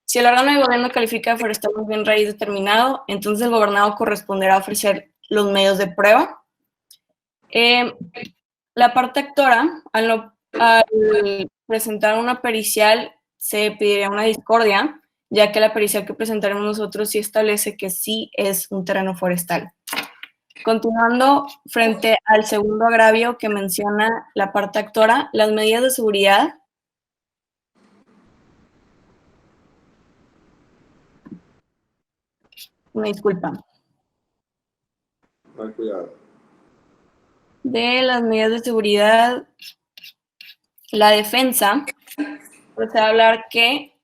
si el órgano de gobierno califica de forestal un bien raíz determinado, entonces el gobernado corresponderá a ofrecer los medios de prueba. La parte actora, al presentar una pericial, se pediría una discordia, ya que la pericial que presentaremos nosotros sí establece que sí es un terreno forestal. Continuando, frente al segundo agravio que menciona la parte actora, las medidas de seguridad una disculpa. No hay cuidado. De las medidas de seguridad, la defensa procede a hablar que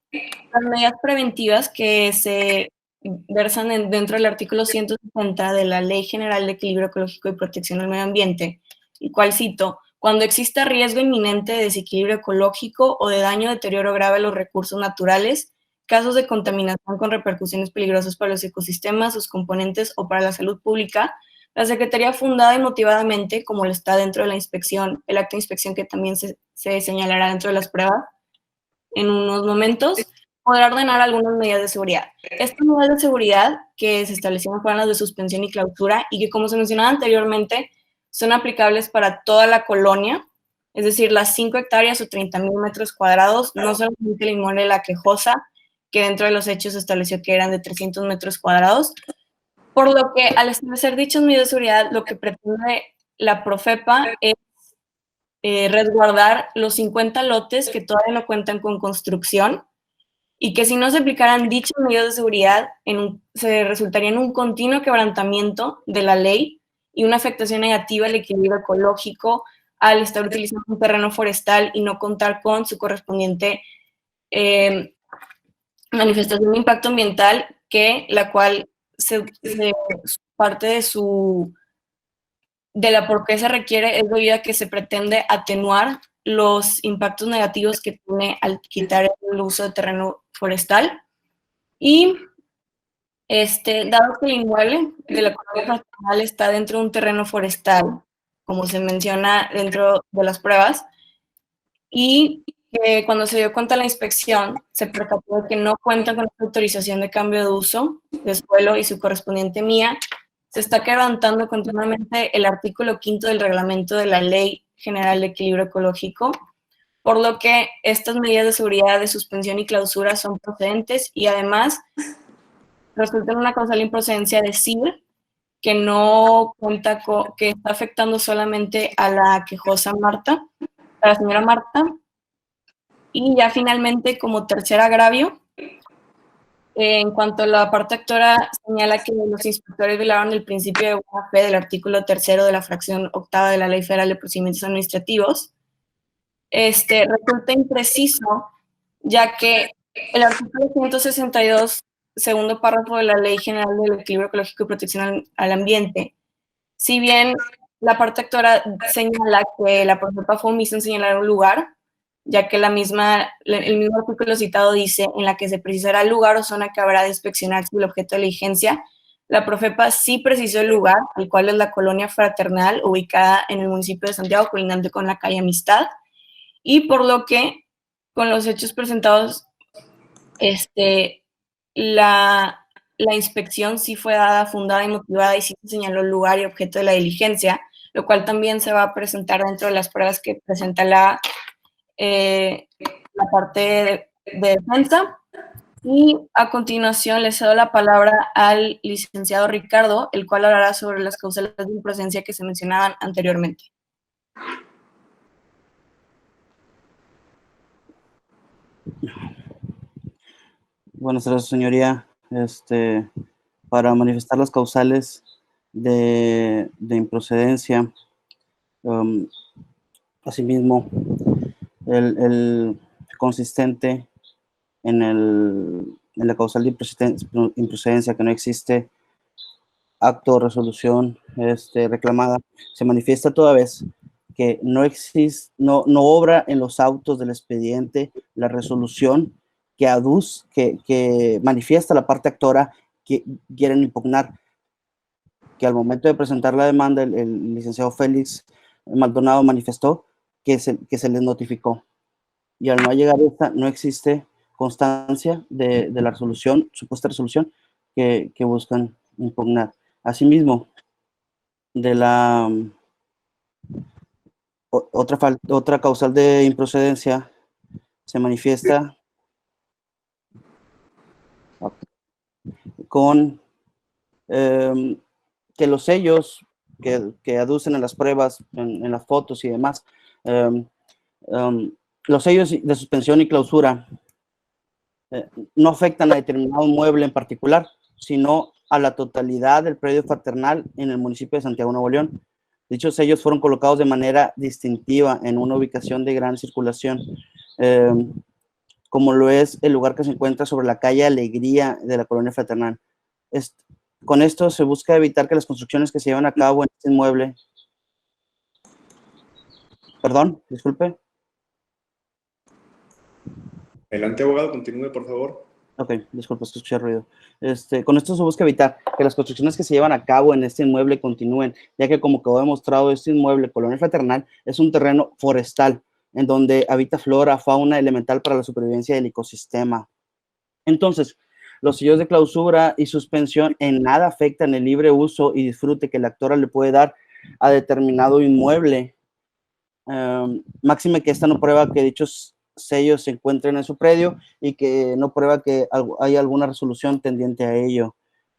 las medidas preventivas que se versan dentro del artículo 160 de la Ley General de Equilibrio Ecológico y Protección del Medio Ambiente, el cual cito, cuando exista riesgo inminente de desequilibrio ecológico o de daño o deterioro grave a los recursos naturales, casos de contaminación con repercusiones peligrosas para los ecosistemas, sus componentes o para la salud pública, la Secretaría fundada y motivadamente, como lo está dentro de la inspección, el acto de inspección que también se señalará dentro de las pruebas en unos momentos, podrá ordenar algunas medidas de seguridad. Estas medidas de seguridad que se establecieron fueron las de suspensión y clausura y que, como se mencionaba anteriormente, son aplicables para toda la colonia, es decir, las 5 hectáreas o 30,000 metros cuadrados, no solamente el inmueble de La Quejosa, que dentro de los hechos se estableció que eran de 300 metros cuadrados, por lo que al establecer dichas medidas de seguridad, lo que pretende la Profepa es resguardar los 50 lotes que todavía no cuentan con construcción y que si no se aplicaran dichas medidas de seguridad, se resultaría en un continuo quebrantamiento de la ley y una afectación negativa al equilibrio ecológico al estar utilizando un terreno forestal y no contar con su correspondiente manifestación de impacto ambiental, la cual parte de la por qué se requiere es debido a que se pretende atenuar los impactos negativos que tiene al quitar el uso de terreno forestal. Y dado que el inmueble de la colonia fraternal está dentro de un terreno forestal, como se menciona dentro de las pruebas, y cuando se dio cuenta de la inspección, se percató de que no cuentan con la autorización de cambio de uso de suelo y su correspondiente MIA, se está quebrantando continuamente el artículo 5 del reglamento de la Ley General de Equilibrio Ecológico, por lo que estas medidas de seguridad de suspensión y clausura son procedentes y además resulta en una causal improcedencia de CIR que no cuenta que está afectando solamente a la quejosa Marta, a la señora Marta. Y ya finalmente, como tercer agravio, en cuanto a la parte actora, señala que los inspectores violaron el principio de buena fe del artículo 3 de la fracción 8 de la Ley Federal de Procedimientos Administrativos. Resulta impreciso, ya que el artículo 162, segundo párrafo de la Ley General del Equilibrio Ecológico y Protección al Ambiente, si bien la parte actora señala que la Profepa fue omisa en señalar un lugar, ya que el mismo artículo citado dice en la que se precisará el lugar o zona que habrá de inspeccionar el objeto de diligencia, la Profepa sí precisó el lugar, el cual es la colonia fraternal, ubicada en el municipio de Santiago, colindante con la calle Amistad, y por lo que, con los hechos presentados, la inspección sí fue dada, fundada y motivada y sí se señaló el lugar y objeto de la diligencia, lo cual también se va a presentar dentro de las pruebas que presenta la parte de defensa. Y a continuación le cedo la palabra al licenciado Ricardo, el cual hablará sobre las causales de improcedencia que se mencionaban anteriormente. Buenas tardes, señoría. Para manifestar las causales de improcedencia, asimismo, el consistente en la causal de improcedencia que no existe acto o resolución reclamada, se manifiesta toda vez que no existe, no obra en los autos del expediente la resolución que manifiesta la parte actora que quieren impugnar, que al momento de presentar la demanda el licenciado Félix Maldonado manifestó que se les notificó, y al no llegar esta no existe constancia de la resolución, supuesta resolución que buscan impugnar. Asimismo, de la otra causal de improcedencia se manifiesta con que los sellos que aducen en las pruebas, en las fotos y demás, los sellos de suspensión y clausura no afectan a determinado mueble en particular, sino a la totalidad del predio fraternal en el municipio de Santiago, Nuevo León. Dichos sellos fueron colocados de manera distintiva en una ubicación de gran circulación, como lo es el lugar que se encuentra sobre la calle Alegría de la colonia fraternal. Con esto se busca evitar que las construcciones que se llevan a cabo en este inmueble... Perdón, disculpe. Adelante, abogado, continúe, por favor. Ok, disculpa, escuché ruido. Con esto se busca evitar que las construcciones que se llevan a cabo en este inmueble continúen, ya que como quedó demostrado, este inmueble, Colonia Fraternal, es un terreno forestal, en donde habita flora, fauna elemental para la supervivencia del ecosistema. Entonces, los sellos de clausura y suspensión en nada afectan el libre uso y disfrute que la actora le puede dar a determinado inmueble. Máxime que esta no prueba que dichos sellos se encuentren en su predio y que no prueba que hay alguna resolución tendiente a ello,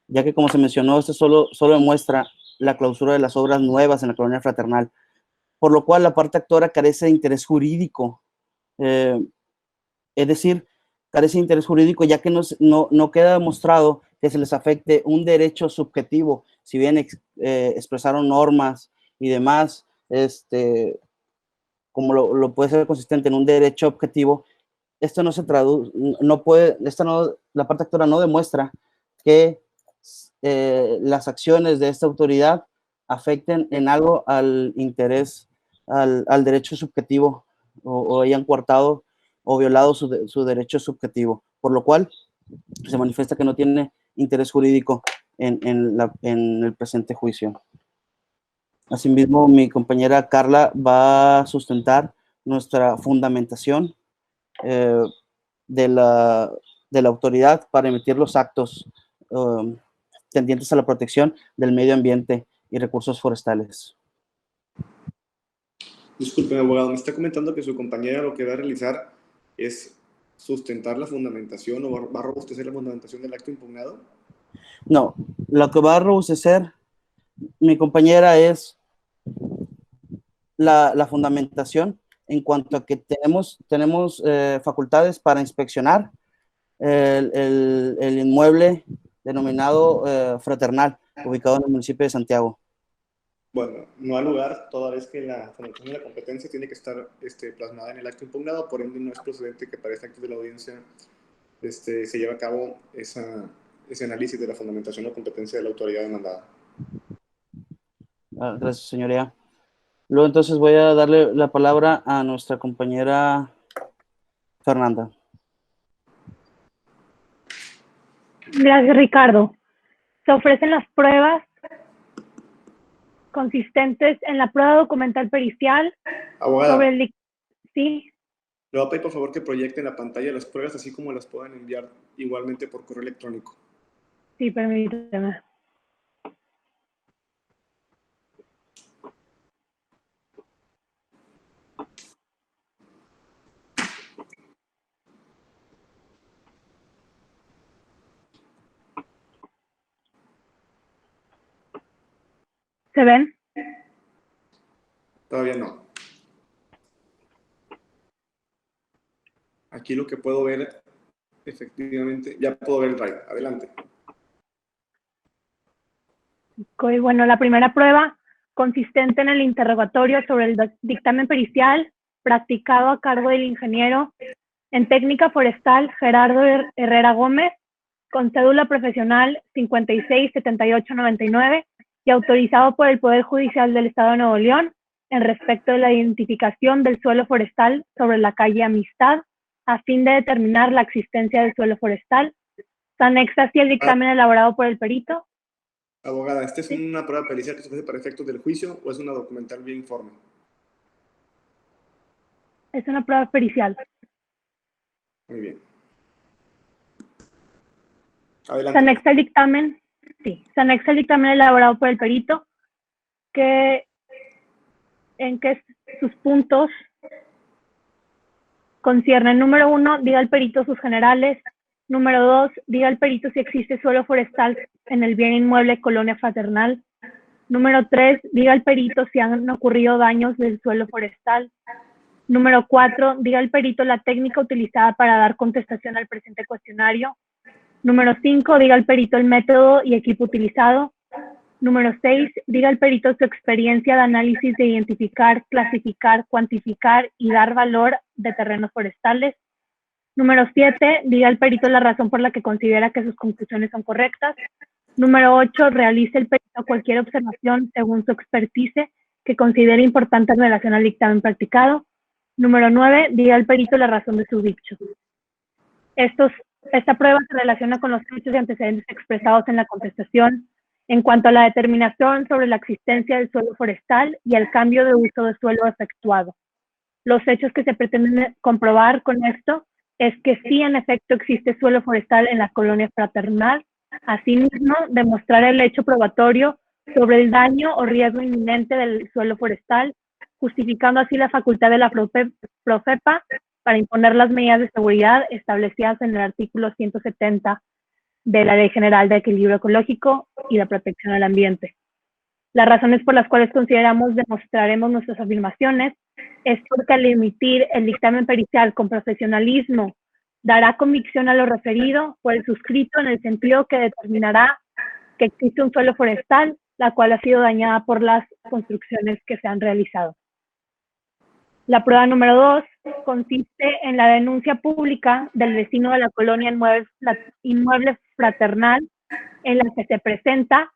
ya que como se mencionó, esto solo demuestra la clausura de las obras nuevas en la colonia fraternal, por lo cual la parte actora carece de interés jurídico, es decir, carece de interés jurídico ya que no queda demostrado que se les afecte un derecho subjetivo, si bien expresaron normas y demás, como lo puede ser consistente en un derecho objetivo, esto no se traduce, la parte actora no demuestra que las acciones de esta autoridad afecten en algo al interés, al derecho subjetivo, o hayan coartado o violado su derecho subjetivo, por lo cual se manifiesta que no tiene interés jurídico en el presente juicio. Asimismo, mi compañera Carla va a sustentar nuestra fundamentación de la autoridad para emitir los actos tendientes a la protección del medio ambiente y recursos forestales. Disculpe, abogado, me está comentando que su compañera lo que va a realizar es sustentar la fundamentación, o va a robustecer la fundamentación del acto impugnado. No, lo que va a robustecer mi compañera es la fundamentación en cuanto a que tenemos facultades para inspeccionar el inmueble denominado Fraternal, ubicado en el municipio de Santiago. Bueno, no ha lugar, toda vez que la fundamentación de la competencia tiene que estar plasmada en el acto impugnado, por ende no es procedente que para este acto de la audiencia se lleve a cabo ese análisis de la fundamentación o competencia de la autoridad demandada. Gracias, señoría. Luego entonces voy a darle la palabra a nuestra compañera Fernanda. Gracias, Ricardo. Se ofrecen las pruebas consistentes en la prueba documental pericial. Abogada, sobre el... Sí. le voy a pedir por favor que proyecten en la pantalla las pruebas, así como las puedan enviar igualmente por correo electrónico. Sí, permíteme. ¿Se ven? Todavía no. Aquí lo que puedo ver, efectivamente, ya puedo ver el drive. Adelante. Bueno, la primera prueba consistente en el interrogatorio sobre el dictamen pericial practicado a cargo del ingeniero en técnica forestal Gerardo Herrera Gómez, con cédula profesional 567899 y autorizado por el Poder Judicial del Estado de Nuevo León en respecto de la identificación del suelo forestal sobre la calle Amistad, a fin de determinar la existencia del suelo forestal. Se anexa así el dictamen elaborado por el perito. Abogada, ¿esta es una prueba pericial que se ofrece para efectos del juicio o es una documental vía informe? Es una prueba pericial. Muy bien. Adelante. Se anexa el dictamen, sí, se anexa el dictamen elaborado por el perito, en que sus puntos conciernen: número 1, diga el perito sus generales; número 2, diga el perito si existe suelo forestal en el bien inmueble Colonia Fraternal; número 3, diga el perito si han ocurrido daños del suelo forestal; número 4, diga el perito la técnica utilizada para dar contestación al presente cuestionario; número 5, diga el perito el método y equipo utilizado; número 6, diga el perito su experiencia de análisis de identificar, clasificar, cuantificar y dar valor de terrenos forestales; número 7, diga el perito la razón por la que considera que sus conclusiones son correctas; número 8, realice el perito cualquier observación según su expertise que considere importante en relación al dictamen practicado; número 9, diga el perito la razón de su dicho. Esta prueba se relaciona con los hechos y antecedentes expresados en la contestación en cuanto a la determinación sobre la existencia del suelo forestal y el cambio de uso de suelo efectuado. Los hechos que se pretenden comprobar con esto es que sí, en efecto, existe suelo forestal en la colonia Fraternal. Asimismo, demostrar el hecho probatorio sobre el daño o riesgo inminente del suelo forestal, justificando así la facultad de la Profepa para imponer las medidas de seguridad establecidas en el artículo 170 de la Ley General de Equilibrio Ecológico y de Protección al Ambiente. Las razones por las cuales demostraremos nuestras afirmaciones es porque al emitir el dictamen pericial con profesionalismo dará convicción a lo referido por el suscrito en el sentido que determinará que existe un suelo forestal la cual ha sido dañada por las construcciones que se han realizado. La prueba número 2 consiste en la denuncia pública del vecino de la colonia Inmueble Fraternal, en la que se presenta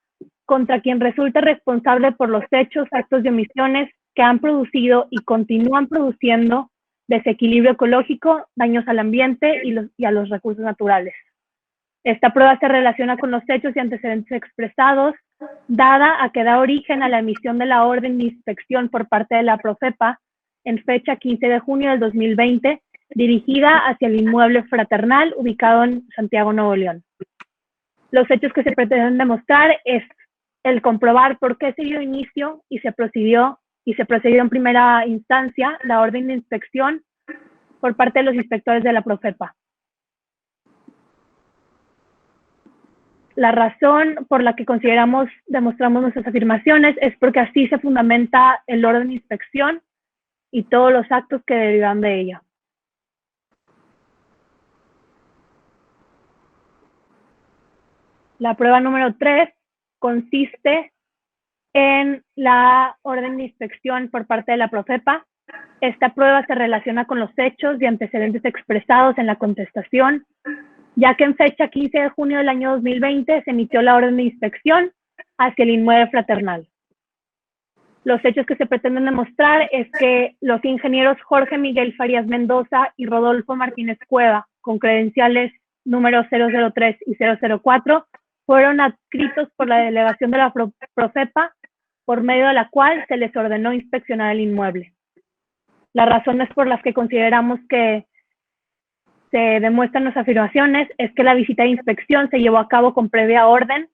contra quien resulte responsable por los hechos, actos y omisiones que han producido y continúan produciendo desequilibrio ecológico, daños al ambiente y a los recursos naturales. Esta prueba se relaciona con los hechos y antecedentes expresados, dada a que da origen a la emisión de la orden de inspección por parte de la Profepa en fecha 15 de junio del 2020, dirigida hacia el inmueble Fraternal ubicado en Santiago, Nuevo León. Los hechos que se pretenden demostrar es el comprobar por qué se dio inicio y se procedió en primera instancia la orden de inspección por parte de los inspectores de la Profepa. La razón por la que demostramos nuestras afirmaciones es porque así se fundamenta el orden de inspección y todos los actos que derivan de ella. La prueba número 3 consiste en la orden de inspección por parte de la Profepa. Esta prueba se relaciona con los hechos y antecedentes expresados en la contestación, ya que en fecha 15 de junio del año 2020 se emitió la orden de inspección hacia el inmueble Fraternal. Los hechos que se pretenden demostrar es que los ingenieros Jorge Miguel Farías Mendoza y Rodolfo Martínez Cueva, con credenciales números 003 y 004, fueron adscritos por la delegación de la Profepa, por medio de la cual se les ordenó inspeccionar el inmueble. Las razones por las que consideramos que se demuestran las afirmaciones es que la visita de inspección se llevó a cabo con previa orden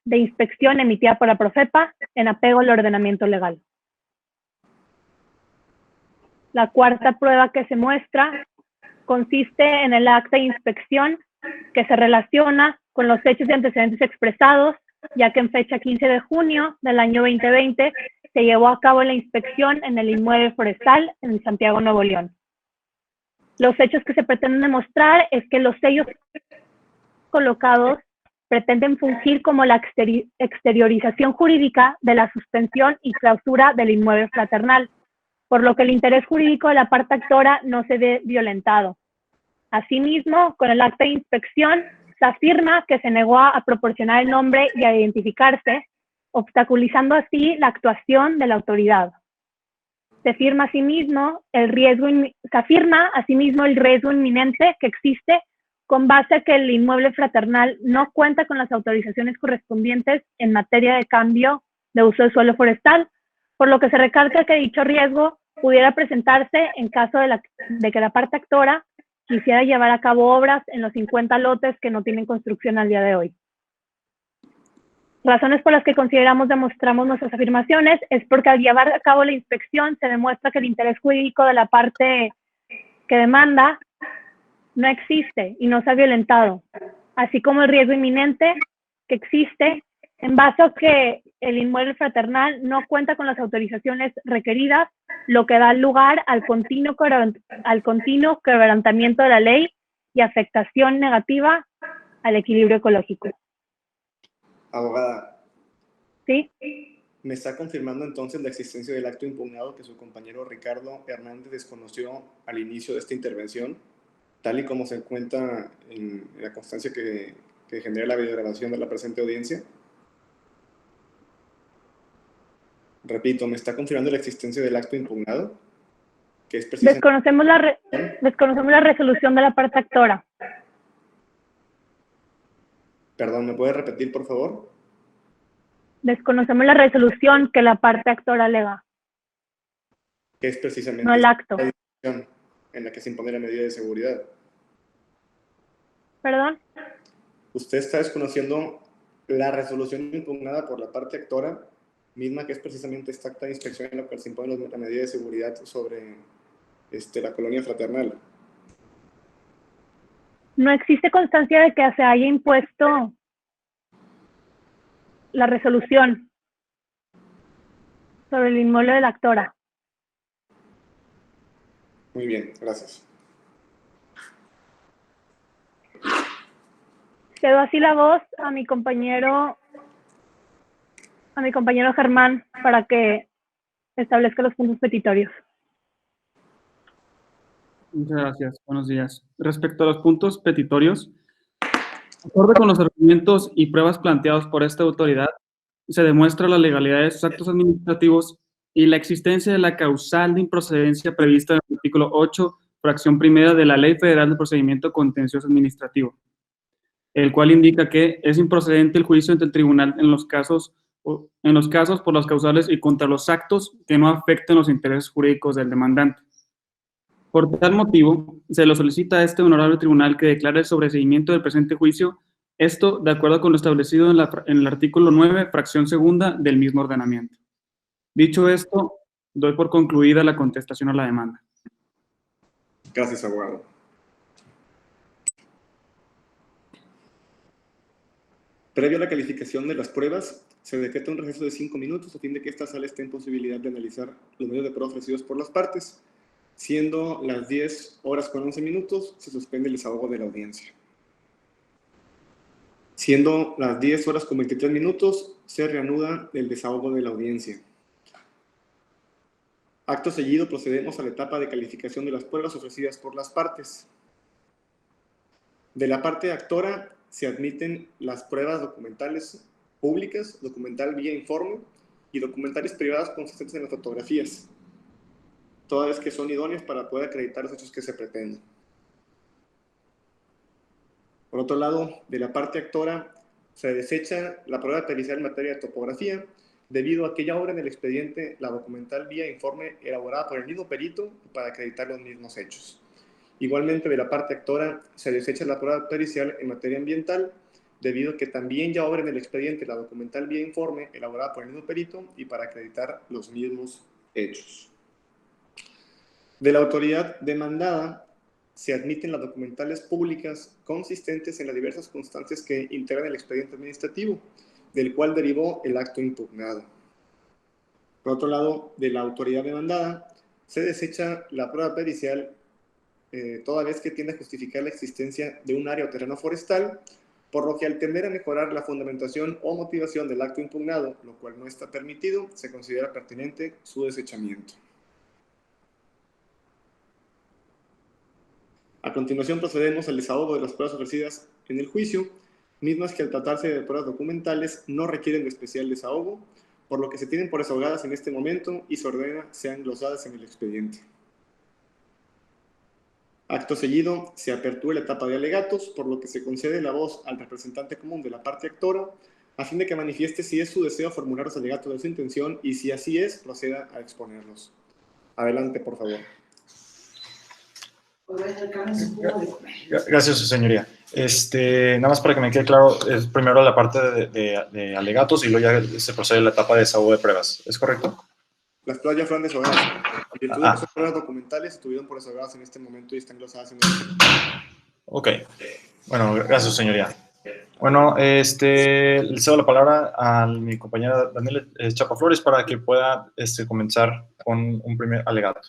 de inspección emitida por la Profepa en apego al ordenamiento legal. La cuarta prueba que se muestra consiste en el acta de inspección que se relaciona con los hechos y antecedentes expresados, ya que en fecha 15 de junio del año 2020 se llevó a cabo la inspección en el inmueble forestal en Santiago, Nuevo León. Los hechos que se pretenden demostrar es que los sellos colocados pretenden fungir como la exteriorización jurídica de la suspensión y clausura del inmueble Fraternal, por lo que el interés jurídico de la parte actora no se ve violentado. Asimismo, con el acta de inspección se afirma que se negó a proporcionar el nombre y a identificarse, obstaculizando así la actuación de la autoridad. Se afirma asimismo el riesgo inminente que existe con base a que el inmueble Fraternal no cuenta con las autorizaciones correspondientes en materia de cambio de uso de suelo forestal, por lo que se recalca que dicho riesgo pudiera presentarse en caso de que la parte actora quisiera llevar a cabo obras en los 50 lotes que no tienen construcción al día de hoy. Razones por las que demostramos nuestras afirmaciones es porque al llevar a cabo la inspección se demuestra que el interés jurídico de la parte que demanda no existe y no se ha violentado, así como el riesgo inminente que existe en base a que el inmueble Fraternal no cuenta con las autorizaciones requeridas, lo que da lugar al continuo quebrantamiento de la ley y afectación negativa al equilibrio ecológico. Abogada. ¿Sí? ¿Me está confirmando entonces la existencia del acto impugnado que su compañero Ricardo Hernández desconoció al inicio de esta intervención, tal y como se cuenta en la constancia que genera la videograbación de la presente audiencia? Repito, ¿me está confirmando la existencia del acto impugnado? Que es precisamente... Desconocemos la resolución de la parte actora. Perdón, ¿me puede repetir, por favor? Desconocemos la resolución que la parte actora alega. Que es precisamente no el acto. En la que se impone la medida de seguridad. ¿Perdón? Usted está desconociendo la resolución impugnada por la parte actora, misma que es precisamente esta acta de inspección en la cual se impone la medida de seguridad sobre la colonia Fraternal. No existe constancia de que se haya impuesto la resolución sobre el inmueble de la actora. Muy bien, gracias. Cedo así la voz a mi compañero a mi compañero Germán para que establezca los puntos petitorios. Muchas gracias. Buenos días. Respecto a los puntos petitorios, de acuerdo con los argumentos y pruebas planteados por esta autoridad, se demuestra la legalidad de sus actos administrativos y la existencia de la causal de improcedencia prevista en el artículo 8, fracción primera de la Ley Federal de Procedimiento Contencioso Administrativo, el cual indica que es improcedente el juicio ante el tribunal en los casos por las causales y contra los actos que no afecten los intereses jurídicos del demandante. Por tal motivo, se le solicita a este honorable tribunal que declare el sobreseimiento del presente juicio, esto de acuerdo con lo establecido en el artículo 9, fracción segunda del mismo ordenamiento. Dicho esto, doy por concluida la contestación a la demanda. Gracias, abogado. Previo a la calificación de las pruebas, se decreta un receso de 5 minutos a fin de que esta sala esté en posibilidad de analizar los medios de prueba ofrecidos por las partes. Siendo las 10 horas con 11 minutos, se suspende el desahogo de la audiencia. Siendo las 10 horas con 23 minutos, se reanuda el desahogo de la audiencia. Acto seguido, procedemos a la etapa de calificación de las pruebas ofrecidas por las partes. De la parte actora, se admiten las pruebas documentales públicas, documental vía informe y documentales privadas consistentes en las fotografías, toda vez que son idóneas para poder acreditar los hechos que se pretenden. Por otro lado, de la parte actora, se desecha la prueba pericial en materia de topografía, debido a que ya obra en el expediente la documental vía informe elaborada por el mismo perito para acreditar los mismos hechos. Igualmente, de la parte actora, se desecha la prueba pericial en materia ambiental, debido a que también ya obra en el expediente la documental vía informe elaborada por el mismo perito y para acreditar los mismos hechos. De la autoridad demandada, se admiten las documentales públicas consistentes en las diversas constancias que integran el expediente administrativo, del cual derivó el acto impugnado. Por otro lado, de la autoridad demandada, se desecha la prueba pericial toda vez que tiende a justificar la existencia de un área o terreno forestal, por lo que al tender a mejorar la fundamentación o motivación del acto impugnado, lo cual no está permitido, se considera pertinente su desechamiento. A continuación procedemos al desahogo de las pruebas ofrecidas en el juicio, mismas que al tratarse de pruebas documentales no requieren de especial desahogo, por lo que se tienen por desahogadas en este momento y se ordena sean glosadas en el expediente. Acto seguido, se apertura la etapa de alegatos, por lo que se concede la voz al representante común de la parte actora, a fin de que manifieste si es su deseo formular los alegatos de su intención y si así es, proceda a exponerlos. Adelante, por favor. Gracias, su señoría. Nada más para que me quede claro, es primero la parte de alegatos y luego ya se procede a la etapa de desahogo de pruebas. ¿Es correcto? Las pruebas ya fueron desahogadas. En virtud de que son pruebas documentales, estuvieron por desahogadas en este momento y están glosadas en el... Ok. Bueno, gracias, señoría. Bueno, le cedo la palabra a mi compañera Daniela Chapa Flores para que pueda comenzar con un primer alegato.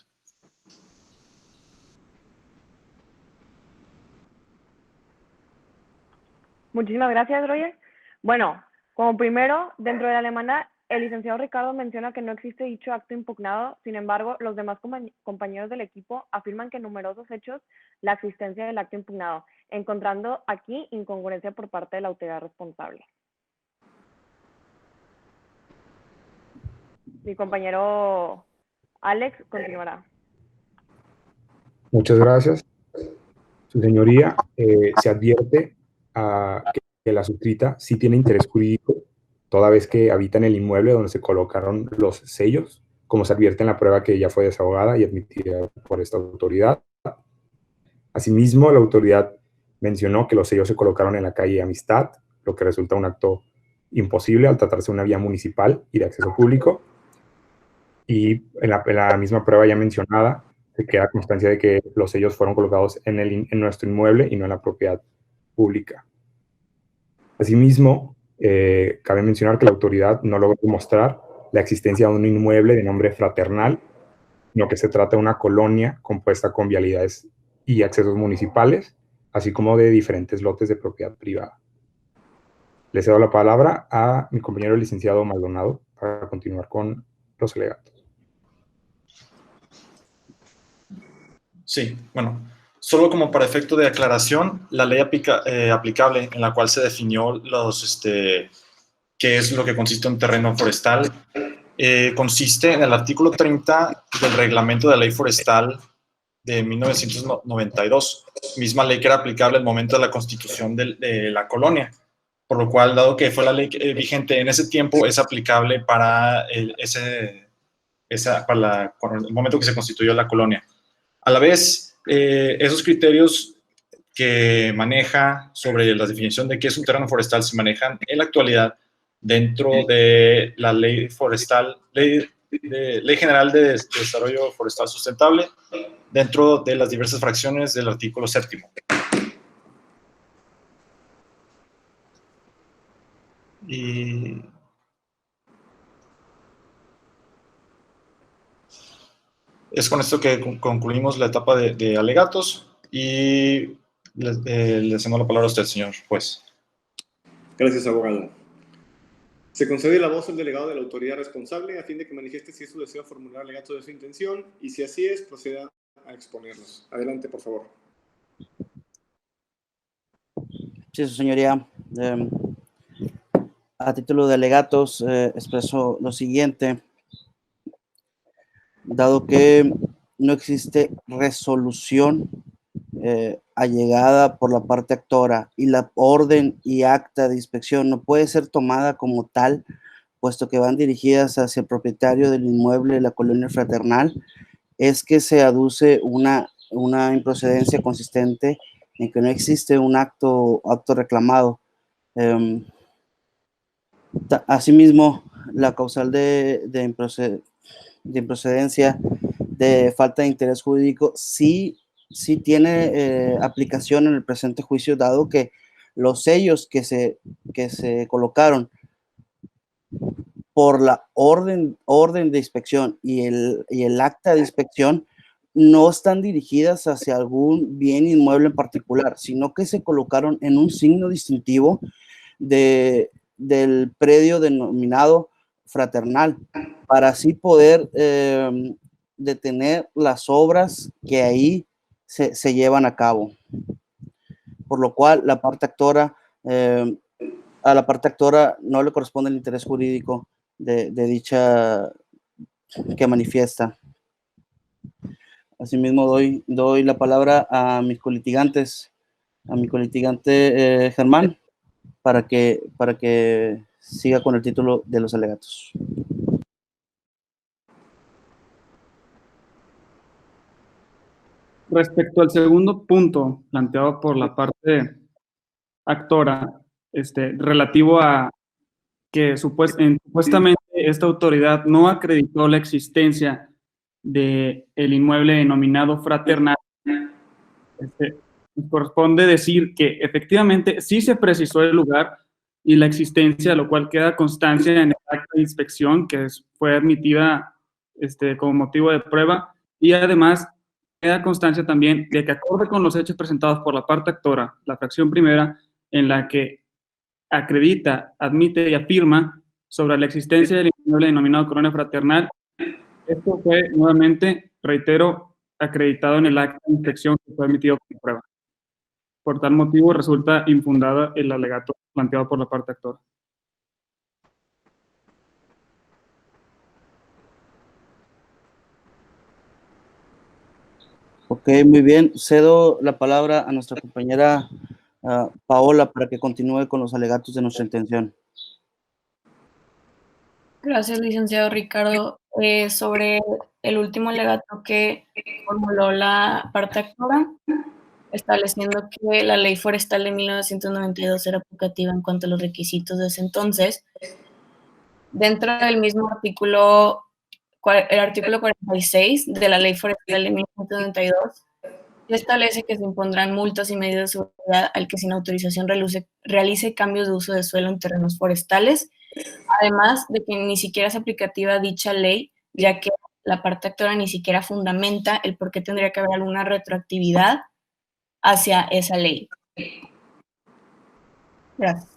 Muchísimas gracias, Roger. Bueno, como primero, dentro de la demanda, el licenciado Ricardo menciona que no existe dicho acto impugnado. Sin embargo, los demás compañeros del equipo afirman que en numerosos hechos la existencia del acto impugnado, encontrando aquí incongruencia por parte de la autoridad responsable. Mi compañero Alex continuará. Muchas gracias. Su señoría, se advierte que la suscrita sí tiene interés jurídico, toda vez que habita en el inmueble donde se colocaron los sellos, como se advierte en la prueba que ya fue desahogada y admitida por esta autoridad. Asimismo, la autoridad mencionó que los sellos se colocaron en la calle Amistad, lo que resulta un acto imposible al tratarse de una vía municipal y de acceso público. Y en la misma prueba ya mencionada, se queda constancia de que los sellos fueron colocados en nuestro inmueble y no en la propiedad pública. Asimismo, cabe mencionar que la autoridad no logró demostrar la existencia de un inmueble de nombre Fraternal, sino que se trata de una colonia compuesta con vialidades y accesos municipales, así como de diferentes lotes de propiedad privada. Le cedo la palabra a mi compañero licenciado Maldonado para continuar con los alegatos. Sí, bueno, solo como para efecto de aclaración, la ley aplicable en la cual se definió qué es lo que consiste un terreno forestal, consiste en el artículo 30 del reglamento de la ley forestal de 1992, misma ley que era aplicable al momento de la constitución de la colonia, por lo cual, dado que fue la ley vigente en ese tiempo, es aplicable para el momento que se constituyó la colonia. A la vez, esos criterios que maneja sobre la definición de qué es un terreno forestal se manejan en la actualidad dentro de la ley forestal, ley general de desarrollo forestal sustentable, dentro de las diversas fracciones del artículo 7º. Y es con esto que concluimos la etapa de alegatos y le cedo la palabra a usted, señor juez. Gracias, abogado. Se concede la voz al delegado de la autoridad responsable a fin de que manifieste si es su deseo formular alegatos de su intención y si así es, proceda a exponerlos. Adelante, por favor. Sí, su señoría. A título de alegatos, expreso lo siguiente. Dado que no existe resolución allegada por la parte actora y la orden y acta de inspección no puede ser tomada como tal, puesto que van dirigidas hacia el propietario del inmueble de la colonia fraternal, es que se aduce una improcedencia consistente en que no existe un acto reclamado. Asimismo, la causal de improcedencia, de falta de interés jurídico, sí tiene aplicación en el presente juicio, dado que los sellos que se colocaron por la orden de inspección y el acta de inspección no están dirigidas hacia algún bien inmueble en particular, sino que se colocaron en un signo distintivo del predio denominado fraternal, para así poder detener las obras que ahí se llevan a cabo. Por lo cual, a la parte actora no le corresponde el interés jurídico de dicha que manifiesta. Asimismo, doy la palabra a mis colitigantes, a mi colitigante Germán, para que siga con el título de los alegatos. Respecto al segundo punto planteado por la parte actora, relativo a que supuestamente esta autoridad no acreditó la existencia del inmueble denominado fraternal, nos corresponde decir que efectivamente sí se precisó el lugar y la existencia, lo cual queda constancia en el acta de inspección que fue admitida como motivo de prueba, y además queda constancia también de que, acorde con los hechos presentados por la parte actora, la fracción primera, en la que acredita, admite y afirma sobre la existencia del inmueble denominado colonia fraternal, esto fue nuevamente, reitero, acreditado en el acta de inspección que fue emitido como prueba. Por tal motivo, resulta infundada el alegato planteado por la parte actora. Ok, muy bien. Cedo la palabra a nuestra compañera Paola para que continúe con los alegatos de nuestra intención. Gracias, licenciado Ricardo. Sobre el último alegato que formuló la parte actora, estableciendo que la ley forestal de 1992 era aplicativa en cuanto a los requisitos de ese entonces, dentro del mismo artículo, el artículo 46 de la ley forestal de 1992, establece que se impondrán multas y medidas de seguridad al que sin autorización realice cambios de uso de suelo en terrenos forestales, además de que ni siquiera es aplicativa dicha ley, ya que la parte actora ni siquiera fundamenta el por qué tendría que haber alguna retroactividad hacia esa ley. Gracias.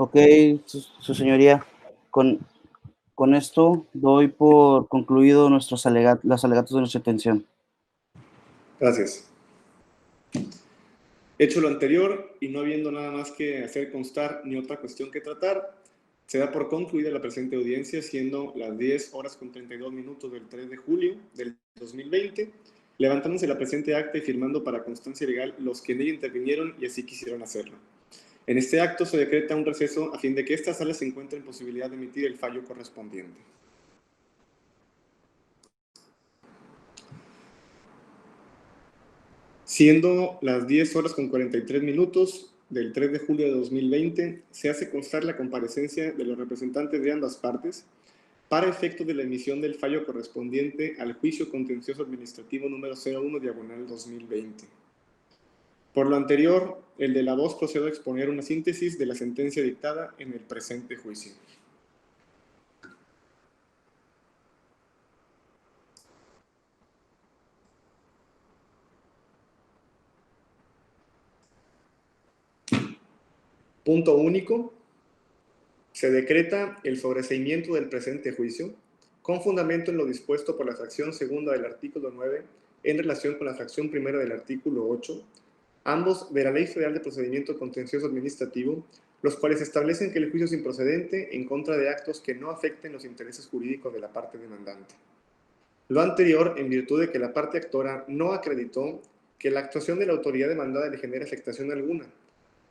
Ok, su señoría, con esto doy por concluido los alegatos de nuestra atención. Gracias. Hecho lo anterior y no habiendo nada más que hacer constar ni otra cuestión que tratar, se da por concluida la presente audiencia, siendo las 10:32 del 3 de julio del 2020, levantándose la presente acta y firmando para constancia legal los que en ella intervinieron y así quisieron hacerlo. En este acto se decreta un receso a fin de que esta sala se encuentre en posibilidad de emitir el fallo correspondiente. Siendo las 10:43 del 3 de julio de 2020, se hace constar la comparecencia de los representantes de ambas partes para efecto de la emisión del fallo correspondiente al juicio contencioso administrativo número 01/2020. Por lo anterior, el de la voz procedo a exponer una síntesis de la sentencia dictada en el presente juicio. Punto único. Se decreta el sobreseimiento del presente juicio con fundamento en lo dispuesto por la fracción segunda del artículo 9 en relación con la fracción primera del artículo 8, ambos de la Ley Federal de Procedimiento Contencioso Administrativo, los cuales establecen que el juicio es improcedente en contra de actos que no afecten los intereses jurídicos de la parte demandante. Lo anterior en virtud de que la parte actora no acreditó que la actuación de la autoridad demandada le genere afectación alguna,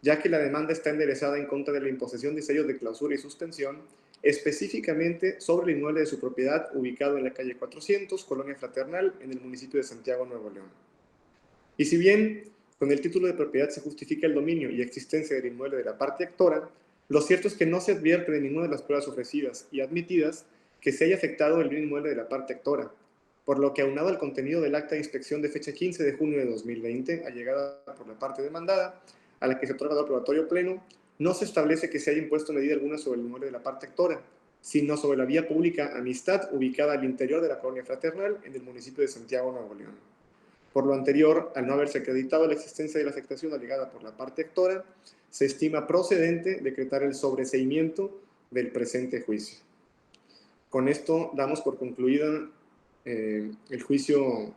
ya que la demanda está enderezada en contra de la imposición de sellos de clausura y suspensión, específicamente sobre el inmueble de su propiedad ubicado en la calle 400, Colonia Fraternal, en el municipio de Santiago, Nuevo León. Y si bien con el título de propiedad se justifica el dominio y existencia del inmueble de la parte actora, lo cierto es que no se advierte de ninguna de las pruebas ofrecidas y admitidas que se haya afectado el bien inmueble de la parte actora, por lo que aunado al contenido del acta de inspección de fecha 15 de junio de 2020, allegada por la parte demandada, a la que se otorga el aprobatorio pleno, no se establece que se haya impuesto medida alguna sobre el inmueble de la parte actora, sino sobre la vía pública Amistad, ubicada al interior de la Colonia Fraternal, en el municipio de Santiago, Nuevo León. Por lo anterior, al no haberse acreditado la existencia de la afectación alegada por la parte actora, se estima procedente decretar el sobreseimiento del presente juicio. Con esto damos por concluida el juicio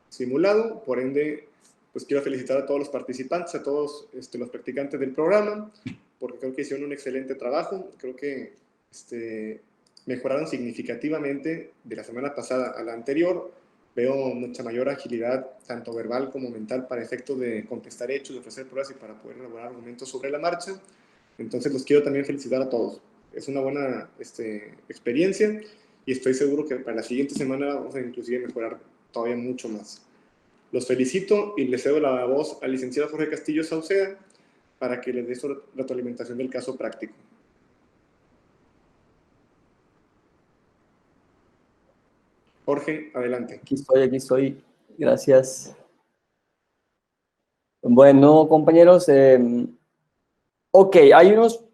simulado, por ende, pues quiero felicitar a todos los participantes, a todos los practicantes del programa, porque creo que hicieron un excelente trabajo, creo que mejoraron significativamente de la semana pasada a la anterior. Veo mucha mayor agilidad, tanto verbal como mental, para efectos de contestar hechos, de ofrecer pruebas y para poder elaborar argumentos sobre la marcha. Entonces los quiero también felicitar a todos. Es una buena experiencia y estoy seguro que para la siguiente semana vamos a inclusive mejorar todavía mucho más. Los felicito y les cedo la voz al licenciado Jorge Castillo Sauceda para que les dé su retroalimentación del caso práctico. Jorge, adelante. Aquí estoy. Gracias. Bueno, compañeros, ok, hay unos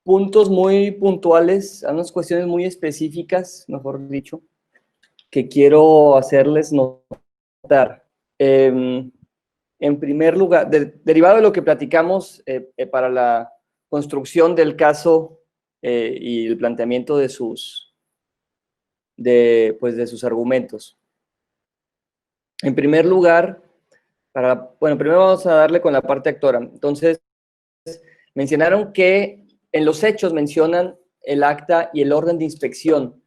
puntos muy puntuales, unas cuestiones muy específicas, mejor dicho, que quiero hacerles notar. En primer lugar, derivado de lo que platicamos para la construcción del caso y el planteamiento de sus argumentos. En primer lugar, primero vamos a darle con la parte actora. Entonces, mencionaron que en los hechos mencionan el acta y el orden de inspección,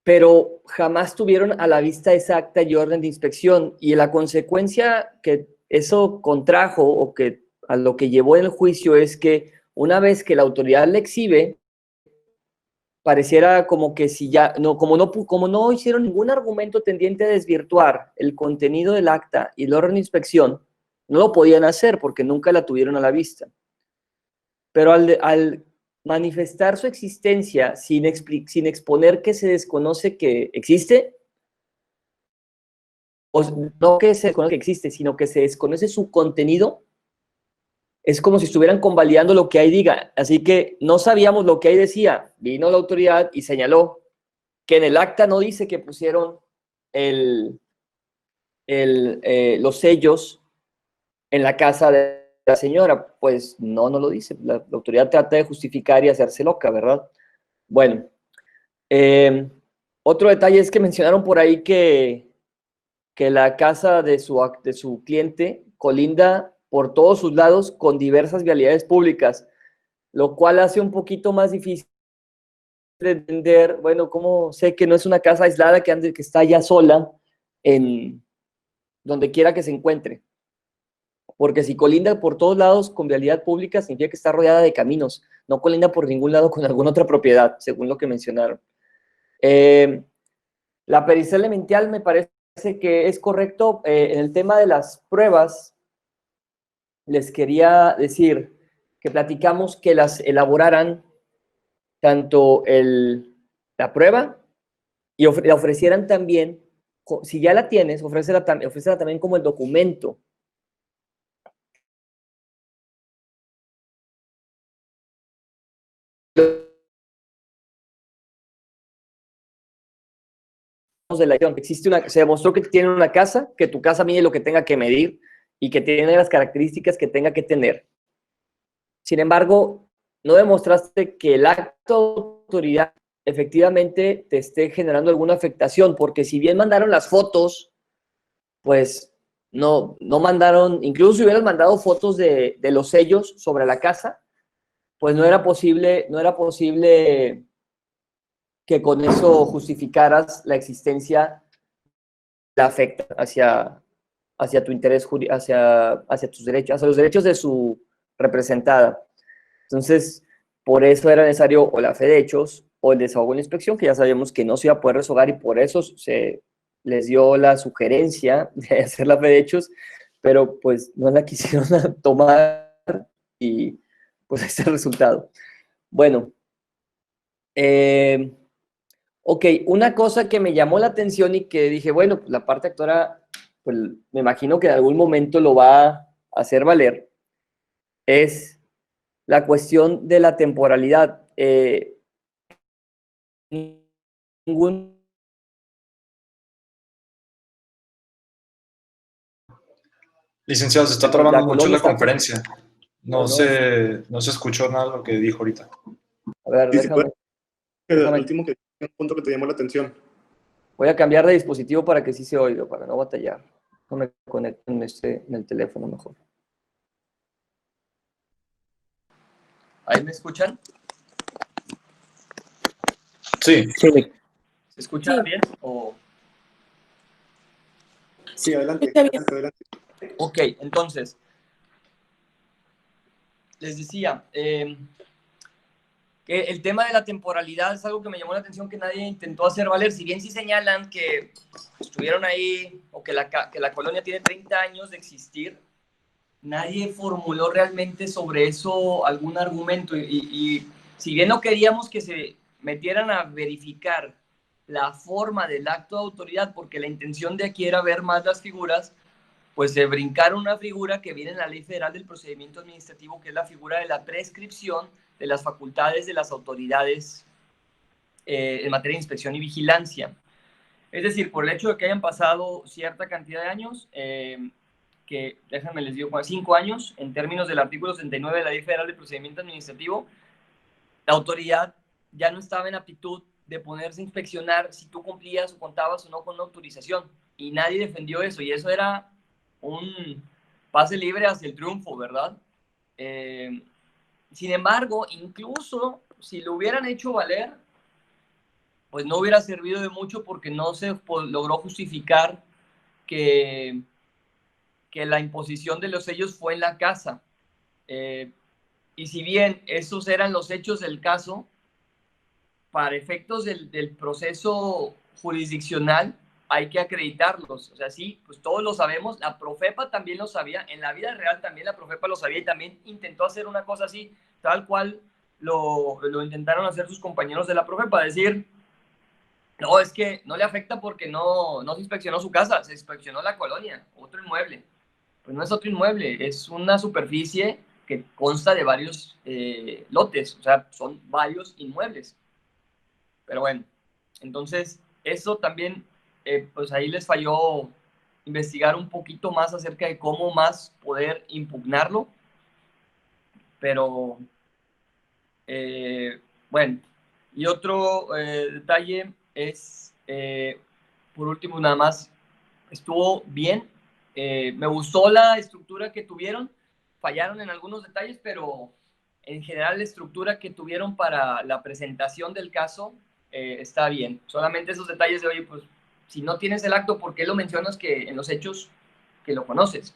pero jamás tuvieron a la vista esa acta y orden de inspección, y la consecuencia que eso contrajo o que a lo que llevó en el juicio es que una vez que la autoridad le exhibe, pareciera como que si ya, como no hicieron ningún argumento tendiente a desvirtuar el contenido del acta y el orden de inspección, no lo podían hacer porque nunca la tuvieron a la vista. Pero al manifestar su existencia sin exponer que se desconoce que existe, o no que se desconoce que existe, sino que se desconoce su contenido, es como si estuvieran convalidando lo que ahí diga. Así que no sabíamos lo que ahí decía. Vino la autoridad y señaló que en el acta no dice que pusieron los sellos en la casa de la señora, pues no lo dice. La autoridad trata de justificar y hacerse loca, ¿verdad? Bueno, otro detalle es que mencionaron por ahí que la casa de su cliente colinda por todos sus lados con diversas vialidades públicas, lo cual hace un poquito más difícil de entender, bueno, cómo sé que no es una casa aislada que está ya sola en donde quiera que se encuentre. Porque si colinda por todos lados con vialidad pública, significa que está rodeada de caminos, no colinda por ningún lado con alguna otra propiedad, según lo que mencionaron. La pericia elemental me parece que es correcto. En el tema de las pruebas, les quería decir que platicamos que las elaboraran tanto la prueba y la ofrecieran también, si ya la tienes, ofrécela también como el documento. Se demostró que tiene una casa, que tu casa mide lo que tenga que medir y que tiene las características que tenga que tener. Sin embargo, no demostraste que el acto de autoridad efectivamente te esté generando alguna afectación, porque si bien mandaron las fotos, pues no mandaron, incluso si hubieras mandado fotos de los sellos sobre la casa, pues no era posible que con eso justificaras la existencia, la afecta hacia tu interés, hacia tus derechos, hacia los derechos de su representada. Entonces, por eso era necesario o la fe de hechos o el desahogo en la inspección, que ya sabíamos que no se iba a poder resolver, y por eso se les dio la sugerencia de hacer la fe de hechos, pero pues no la quisieron tomar y pues ahí está el resultado. Bueno, ok, una cosa que me llamó la atención y que dije, bueno, pues la parte actora, pues me imagino que en algún momento lo va a hacer valer, es la cuestión de la temporalidad. Licenciado, se está trabando mucho la conferencia. No se escuchó nada de lo que dijo ahorita. A ver, déjame. El último punto que te llamó la atención. Voy a cambiar de dispositivo para que sí se oiga, para no batallar. No me conecto en el teléfono mejor. ¿Ahí me escuchan? Sí. ¿Se escucha bien? Sí, adelante. Ok, entonces, les decía, que el tema de la temporalidad es algo que me llamó la atención, que nadie intentó hacer valer. Si bien sí señalan que estuvieron ahí o que la colonia tiene 30 años de existir, nadie formuló realmente sobre eso algún argumento. Y si bien no queríamos que se metieran a verificar la forma del acto de autoridad, porque la intención de aquí era ver más las figuras, pues se brincaron una figura que viene en la Ley Federal del Procedimiento Administrativo, que es la figura de la prescripción de las facultades de las autoridades en materia de inspección y vigilancia. Es decir, por el hecho de que hayan pasado cierta cantidad de años, que déjenme les digo, 5 años, en términos del artículo 69 de la Ley Federal del Procedimiento Administrativo, la autoridad ya no estaba en aptitud de ponerse a inspeccionar si tú cumplías o contabas o no con la autorización, y nadie defendió eso, y eso era un pase libre hacia el triunfo, ¿verdad? Sin embargo, incluso si lo hubieran hecho valer, pues no hubiera servido de mucho, porque no se logró justificar que la imposición de los sellos fue en la casa. Y si bien esos eran los hechos del caso, para efectos del proceso jurisdiccional hay que acreditarlos. O sea, sí, pues todos lo sabemos, la Profepa también lo sabía, en la vida real también la Profepa lo sabía y también intentó hacer una cosa así, tal cual lo intentaron hacer sus compañeros de la Profepa, decir, no, es que no le afecta porque no se inspeccionó su casa, se inspeccionó la colonia, otro inmueble. Pues no es otro inmueble, es una superficie que consta de varios lotes, o sea, son varios inmuebles. Pero bueno, entonces eso también, pues ahí les falló investigar un poquito más acerca de cómo más poder impugnarlo. pero bueno. Y otro detalle es, por último, nada más, estuvo bien. Me gustó la estructura que tuvieron. Fallaron en algunos detalles, pero en general la estructura que tuvieron para la presentación del caso está bien. Solamente esos detalles de, oye, pues si no tienes el acto, ¿por qué lo mencionas que en los hechos que lo conoces?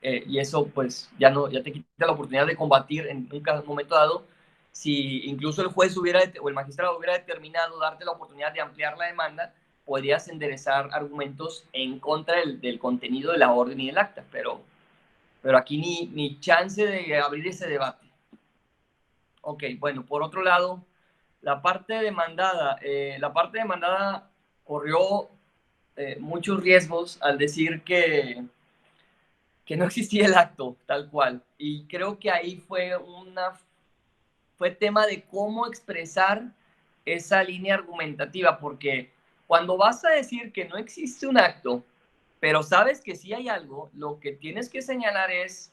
Y eso pues ya te quita la oportunidad de combatir en un momento dado. Si incluso el juez o el magistrado hubiera determinado darte la oportunidad de ampliar la demanda, podrías enderezar argumentos en contra del contenido de la orden y del acta, pero aquí ni chance de abrir ese debate. Ok, bueno, por otro lado, la parte demandada corrió muchos riesgos al decir que no existía el acto tal cual, y creo que ahí fue tema de cómo expresar esa línea argumentativa, porque cuando vas a decir que no existe un acto, pero sabes que sí hay algo, lo que tienes que señalar es,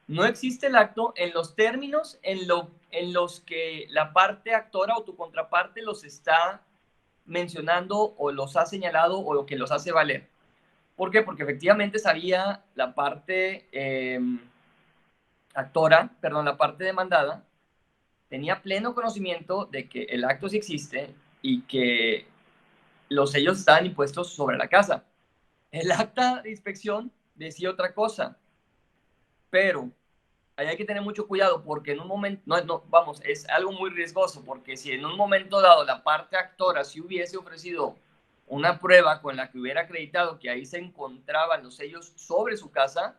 no existe el acto en los términos en los que la parte actora o tu contraparte los está mencionando o los ha señalado o lo que los hace valer. ¿Por qué? Porque efectivamente sabía la parte la parte demandada, tenía pleno conocimiento de que el acto sí existe y que los sellos estaban impuestos sobre la casa. El acta de inspección decía otra cosa, pero ahí hay que tener mucho cuidado porque en un momento, es algo muy riesgoso, porque si en un momento dado la parte actora sí hubiese ofrecido una prueba con la que hubiera acreditado que ahí se encontraban los sellos sobre su casa,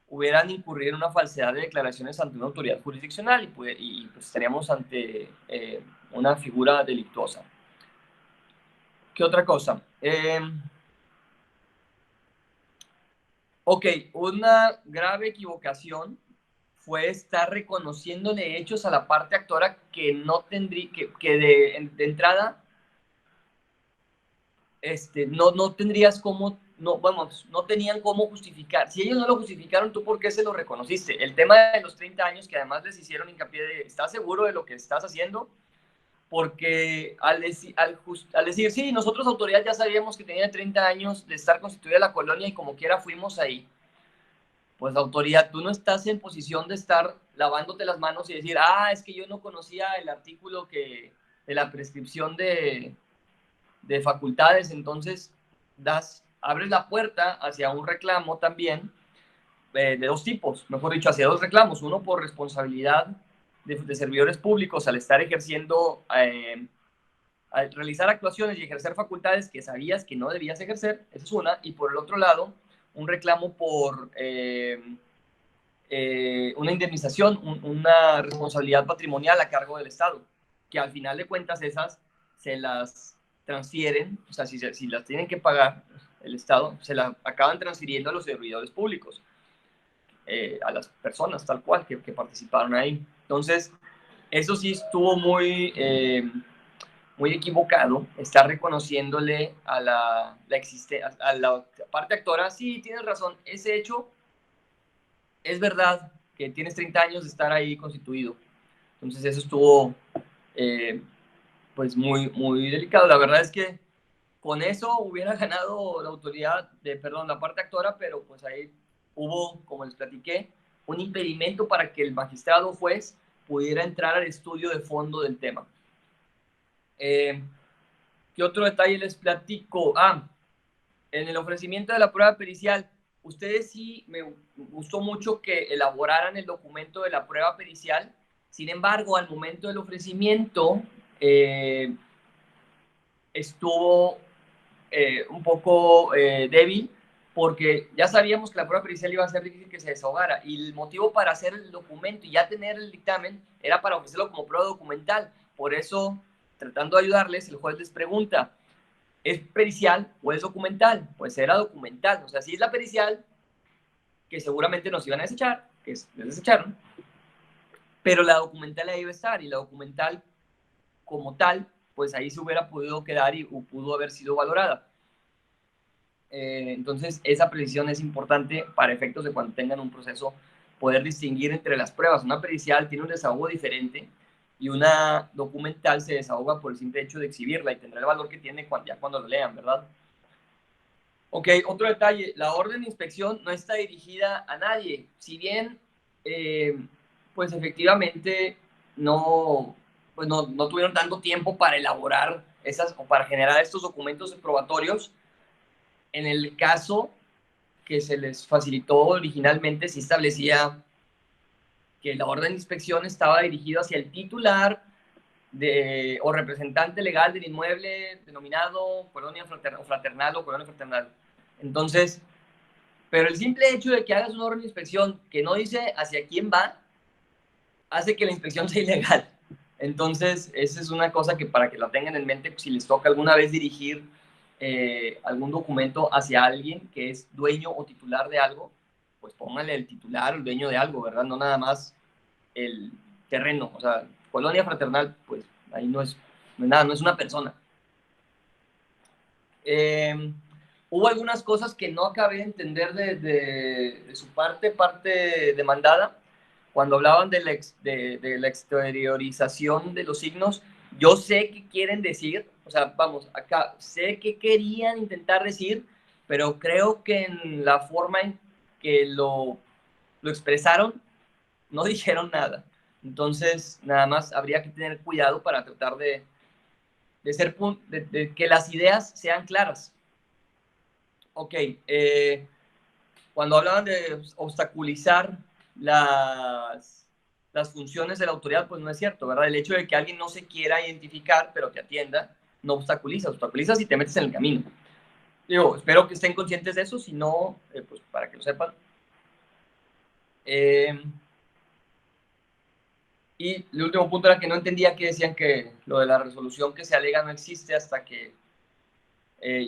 hubieran incurrido en una falsedad de declaraciones ante una autoridad jurisdiccional y pues estaríamos ante una figura delictuosa. ¿Qué otra cosa? Ok, una grave equivocación fue estar reconociéndole hechos a la parte actora que no tendría, que de entrada no tendrías cómo, no tenían cómo justificar. Si ellos no lo justificaron, ¿tú por qué se lo reconociste? El tema de los 30 años, que además les hicieron hincapié de, ¿estás seguro de lo que estás haciendo? Porque al decir, sí, nosotros autoridad ya sabíamos que tenía 30 años de estar constituida la colonia y como quiera fuimos ahí, pues la autoridad, tú no estás en posición de estar lavándote las manos y decir, es que yo no conocía el artículo de la prescripción de facultades, entonces abres la puerta hacia un reclamo también de dos tipos, mejor dicho, hacia dos reclamos, uno por responsabilidad de servidores públicos al estar ejerciendo, al realizar actuaciones y ejercer facultades que sabías que no debías ejercer, esa es una, y por el otro lado, un reclamo por una indemnización, una responsabilidad patrimonial a cargo del Estado, que al final de cuentas esas se las transfieren, o sea, si las tienen que pagar el Estado, se las acaban transfiriendo a los servidores públicos, a las personas tal cual que participaron ahí. Entonces, eso sí estuvo muy equivocado, estar reconociéndole a la parte actora, sí, tienes razón, ese hecho es verdad que tienes 30 años de estar ahí constituido. Entonces, eso estuvo pues muy delicado. La verdad es que con eso hubiera ganado la parte actora, pero pues ahí hubo, como les platiqué, un impedimento para que el magistrado juez pudiera entrar al estudio de fondo del tema. ¿Qué otro detalle les platico? En el ofrecimiento de la prueba pericial, ustedes sí me gustó mucho que elaboraran el documento de la prueba pericial. Sin embargo, al momento del ofrecimiento estuvo un poco débil, porque ya sabíamos que la prueba pericial iba a ser difícil que se desahogara, y el motivo para hacer el documento y ya tener el dictamen era para ofrecerlo como prueba documental. Por eso, tratando de ayudarles, el juez les pregunta, ¿es pericial o es documental? Pues era documental. O sea, si es la pericial, que seguramente nos iban a desechar, que les desecharon, pero la documental ahí iba a estar, y la documental como tal, pues ahí se hubiera podido quedar y pudo haber sido valorada. Entonces, esa precisión es importante para efectos de cuando tengan un proceso poder distinguir entre las pruebas. Una pericial tiene un desahogo diferente y una documental se desahoga por el simple hecho de exhibirla y tendrá el valor que tiene ya cuando lo lean, ¿verdad? Ok, otro detalle, la orden de inspección no está dirigida a nadie. Si bien, pues efectivamente pues no tuvieron tanto tiempo para elaborar o para generar estos documentos probatorios, en el caso que se les facilitó originalmente, sí establecía que la orden de inspección estaba dirigida hacia el titular o representante legal del inmueble denominado colonia fraternal o colonia fraternal. Entonces, pero el simple hecho de que hagas una orden de inspección que no dice hacia quién va, hace que la inspección sea ilegal. Entonces, esa es una cosa que para que la tengan en mente, si les toca alguna vez dirigir algún documento hacia alguien que es dueño o titular de algo, pues pónganle el titular o el dueño de algo, ¿verdad? No nada más el terreno. O sea, colonia fraternal, pues ahí no es nada, no es una persona. Hubo algunas cosas que no acabé de entender de su parte demandada. Cuando hablaban de la exteriorización de los signos, yo sé qué quieren decir, o sea, vamos, acá sé qué querían intentar decir, pero creo que en la forma en que lo expresaron, no dijeron nada. Entonces, nada más habría que tener cuidado para tratar de que las ideas sean claras. Ok, cuando hablaban de obstaculizar las funciones de la autoridad, pues no es cierto, ¿verdad? El hecho de que alguien no se quiera identificar, pero te atienda, no obstaculiza si te metes en el camino. Digo, espero que estén conscientes de eso, si no, pues para que lo sepan. Y el último punto era que no entendía que decían que lo de la resolución que se alega no existe hasta que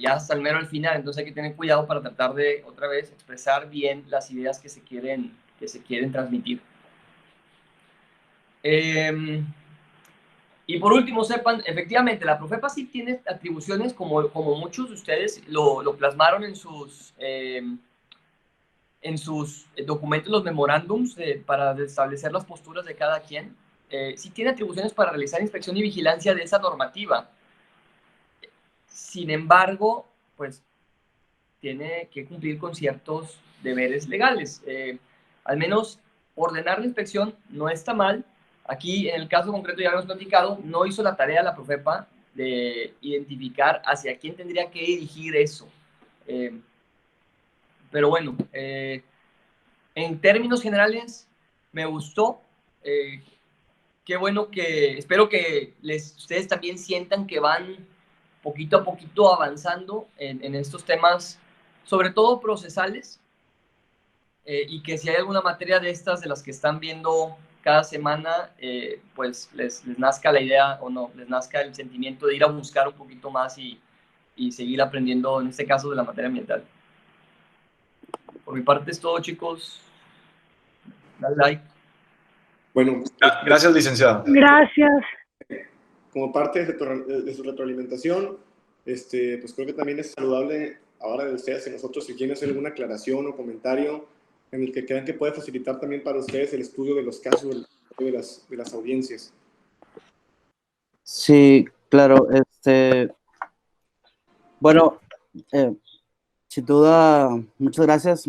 ya hasta el mero al final. Entonces hay que tener cuidado para tratar de otra vez expresar bien las ideas que se quieren transmitir. Y por último, sepan, efectivamente, la Profepa sí tiene atribuciones como muchos de ustedes lo plasmaron en sus documentos, los memorándums, para establecer las posturas de cada quien. Sí tiene atribuciones para realizar inspección y vigilancia de esa normativa. Sin embargo, pues tiene que cumplir con ciertos deberes legales. Al menos ordenar la inspección no está mal. Aquí, en el caso concreto, ya habíamos platicado, no hizo la tarea la Profepa de identificar hacia quién tendría que dirigir eso. Pero bueno, en términos generales, me gustó. Qué bueno espero que ustedes también sientan que van poquito a poquito avanzando en estos temas, sobre todo procesales, y que si hay alguna materia de estas de las que están viendo cada semana, pues les nazca la idea o no, les nazca el sentimiento de ir a buscar un poquito más y seguir aprendiendo, en este caso, de la materia ambiental. Por mi parte es todo, chicos. Dale like. Bueno, gracias, licenciado. Gracias. Como parte de su retroalimentación, pues creo que también es saludable ahora de ustedes y nosotros si quieren hacer alguna aclaración o comentario en el que crean que puede facilitar también para ustedes el estudio de los casos de las audiencias. Sí, claro. Bueno, sin duda, muchas gracias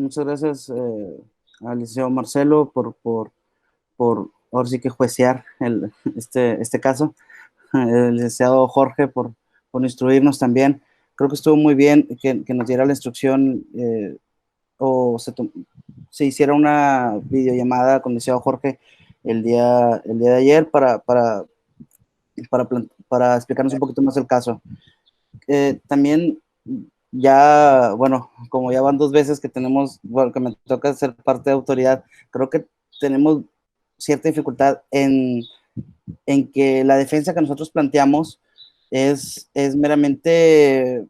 al licenciado Marcelo por ahora sí que juecear este caso, el licenciado Jorge por instruirnos también. Creo que estuvo muy bien que nos diera la instrucción o se hiciera una videollamada con el licenciado Jorge el día de ayer para explicarnos un poquito más el caso. También ya, bueno, como ya van 2 veces que que me toca ser parte de autoridad, creo que tenemos cierta dificultad en que la defensa que nosotros planteamos es meramente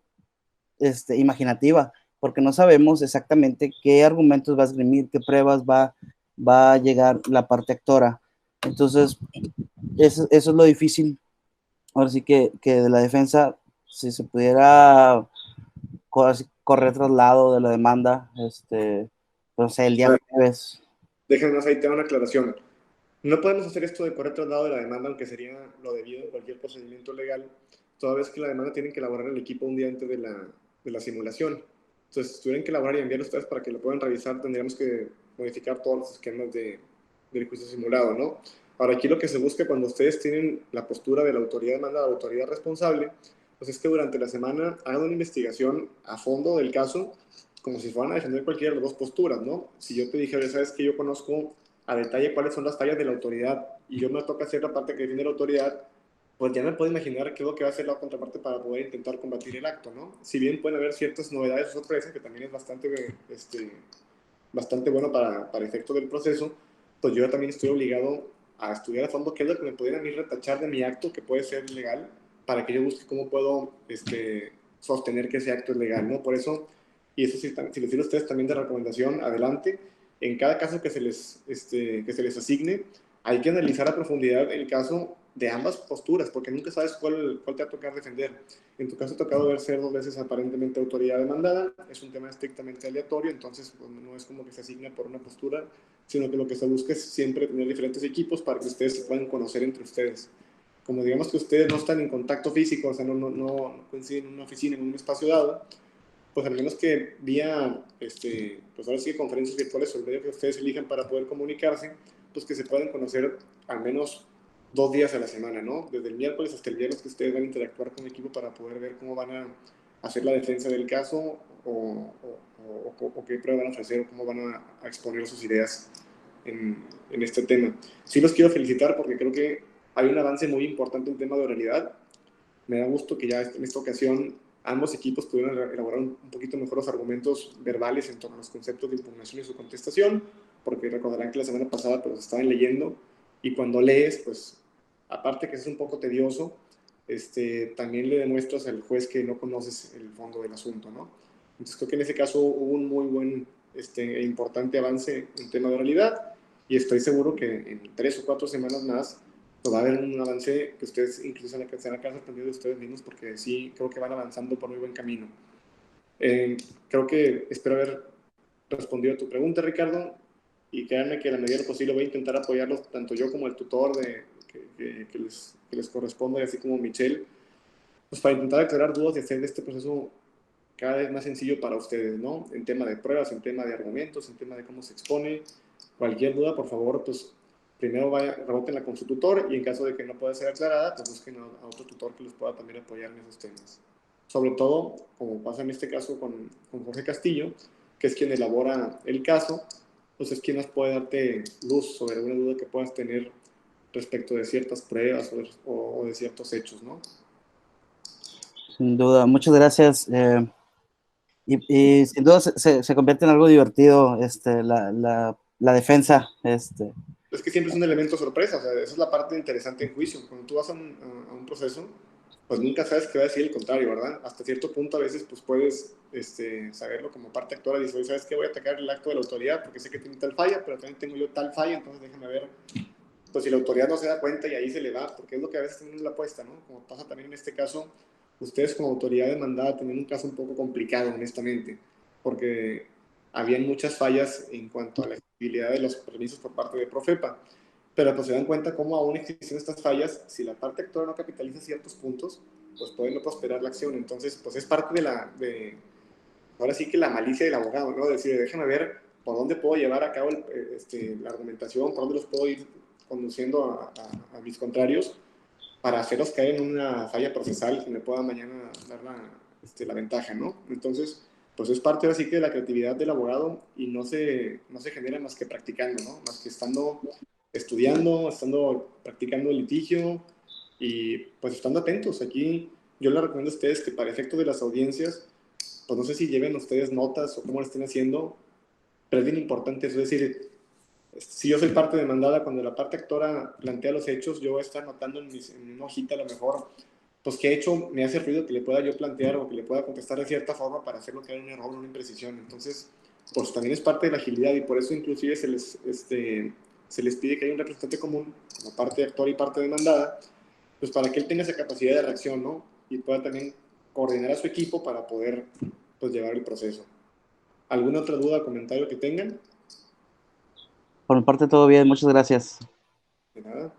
imaginativa, porque no sabemos exactamente qué argumentos va a esgrimir, qué pruebas va a llegar la parte actora. Entonces, eso es lo difícil. Ahora sí que de la defensa, si se pudiera correr traslado de la demanda, no sé, el día jueves. Déjenme más ahí te una aclaración. No podemos hacer esto de correr traslado de la demanda, aunque sería lo debido en cualquier procedimiento legal, toda vez que la demanda tienen que elaborar el equipo un día antes de la simulación. Entonces, si tuvieran que elaborar y enviar ustedes para que lo puedan revisar, tendríamos que modificar todos los esquemas del juicio simulado, ¿no? Ahora, aquí lo que se busca cuando ustedes tienen la postura de la autoridad demandada, la autoridad responsable, pues es que durante la semana hagan una investigación a fondo del caso, como si fueran a defender cualquiera de las dos posturas, ¿no? Si yo te dije, oye, sabes que yo conozco a detalle cuáles son las fallas de la autoridad y yo me toca hacer la parte que defiende la autoridad, pues ya me puedo imaginar qué es lo que va a hacer la contraparte para poder intentar combatir el acto, ¿no? Si bien pueden haber ciertas novedades o sorpresas, que también es bastante bueno para efecto del proceso, pues yo también estoy obligado a estudiar a fondo qué es lo que me pudieran ir retachar de mi acto que puede ser ilegal, para que yo busque cómo puedo sostener que ese acto es legal, ¿no? Por eso, y eso sí, si les sirve a ustedes también de recomendación, adelante, en cada caso que se les asigne, hay que analizar a profundidad el caso de ambas posturas, porque nunca sabes cuál te va a tocar defender. En tu caso ha tocado ver ser 2 veces aparentemente autoridad demandada, es un tema estrictamente aleatorio, entonces pues, no es como que se asigna por una postura, sino que lo que se busca es siempre tener diferentes equipos para que ustedes se puedan conocer entre ustedes. Como digamos que ustedes no están en contacto físico, o sea, no coinciden en una oficina, en un espacio dado, pues al menos que vía, pues ahora sí, conferencias virtuales o el medio que ustedes elijan para poder comunicarse, pues que se puedan conocer al menos 2 días a la semana, ¿no? Desde el miércoles hasta el viernes que ustedes van a interactuar con el equipo para poder ver cómo van a hacer la defensa del caso o qué prueba van a ofrecer o cómo van a exponer sus ideas en este tema. Sí los quiero felicitar porque creo que hay un avance muy importante en tema de oralidad. Me da gusto que ya en esta ocasión ambos equipos pudieron elaborar un poquito mejor los argumentos verbales en torno a los conceptos de impugnación y su contestación, porque recordarán que la semana pasada pues estaban leyendo y cuando lees, pues aparte que es un poco tedioso, también le demuestras al juez que no conoces el fondo del asunto, ¿no? Entonces creo que en ese caso hubo un muy buen e importante avance en tema de oralidad y estoy seguro que en 3 o 4 semanas más pues va a haber un avance que ustedes incluso se van a quedar sorprendidos de ustedes mismos porque sí creo que van avanzando por muy buen camino. Creo que espero haber respondido a tu pregunta, Ricardo, y créanme que a la medida de lo posible voy a intentar apoyarlos, tanto yo como el tutor que les corresponde, así como Michelle, pues para intentar aclarar dudas y hacer de este proceso cada vez más sencillo para ustedes, ¿no? En tema de pruebas, en tema de argumentos, en tema de cómo se expone. Cualquier duda, por favor, pues primero rebótenla con su tutor y en caso de que no pueda ser aclarada, pues busquen a otro tutor que les pueda también apoyar en esos temas. Sobre todo, como pasa en este caso con Jorge Castillo, que es quien elabora el caso, pues es quien nos puede darte luz sobre alguna duda que puedas tener respecto de ciertas pruebas o de ciertos hechos, ¿no? Sin duda, muchas gracias. Y sin duda se convierte en algo divertido la defensa. Es que siempre es un elemento sorpresa, o sea, esa es la parte interesante en juicio. Cuando tú vas a un proceso, pues nunca sabes qué va a decir el contrario, ¿verdad? Hasta cierto punto a veces pues puedes saberlo como parte actora y dices, ¿sabes qué? Voy a atacar el acto de la autoridad porque sé que tiene tal falla, pero también tengo yo tal falla, entonces déjame ver. Pues si la autoridad no se da cuenta y ahí se le va, porque es lo que a veces tienen la apuesta, ¿no? Como pasa también en este caso, ustedes como autoridad demandada tienen un caso un poco complicado, honestamente, porque habían muchas fallas en cuanto a la exigibilidad de los permisos por parte de Profepa, pero pues se dan cuenta cómo aún existen estas fallas, si la parte actora no capitaliza ciertos puntos, pues puede no prosperar la acción. Entonces, pues es parte ahora sí que la malicia del abogado, ¿no? Decir, déjame ver por dónde puedo llevar a cabo la argumentación, por dónde los puedo ir conduciendo a mis contrarios para hacerlos caer en una falla procesal que me pueda mañana dar la ventaja, ¿no? Entonces, pues es parte así que de la creatividad del abogado y no se genera más que practicando, ¿no? Más que estando estudiando, practicando el litigio y pues estando atentos. Aquí yo les recomiendo a ustedes que para efecto de las audiencias, pues no sé si lleven ustedes notas o cómo lo estén haciendo, pero es bien importante eso, es decir, si yo soy parte demandada, cuando la parte actora plantea los hechos, yo voy a estar notando en una hojita a lo mejor, pues qué hecho me hace ruido que le pueda yo plantear o que le pueda contestar de cierta forma para hacerlo que haya un error o una imprecisión. Entonces, pues también es parte de la agilidad y por eso inclusive se les pide que haya un representante común, como parte actora y parte demandada, pues para que él tenga esa capacidad de reacción, ¿no? Y pueda también coordinar a su equipo para poder, pues, llevar el proceso. ¿Alguna otra duda o comentario que tengan? Por mi parte todo bien, muchas gracias. De nada.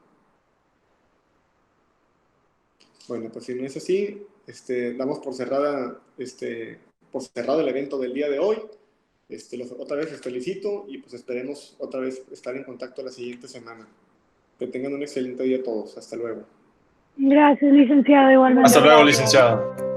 Bueno, pues si no es así, damos por cerrado el evento del día de hoy. Otra vez les felicito y pues esperemos otra vez estar en contacto la siguiente semana. Que tengan un excelente día todos. Hasta luego. Gracias, licenciado, igualmente. Hasta luego, licenciado.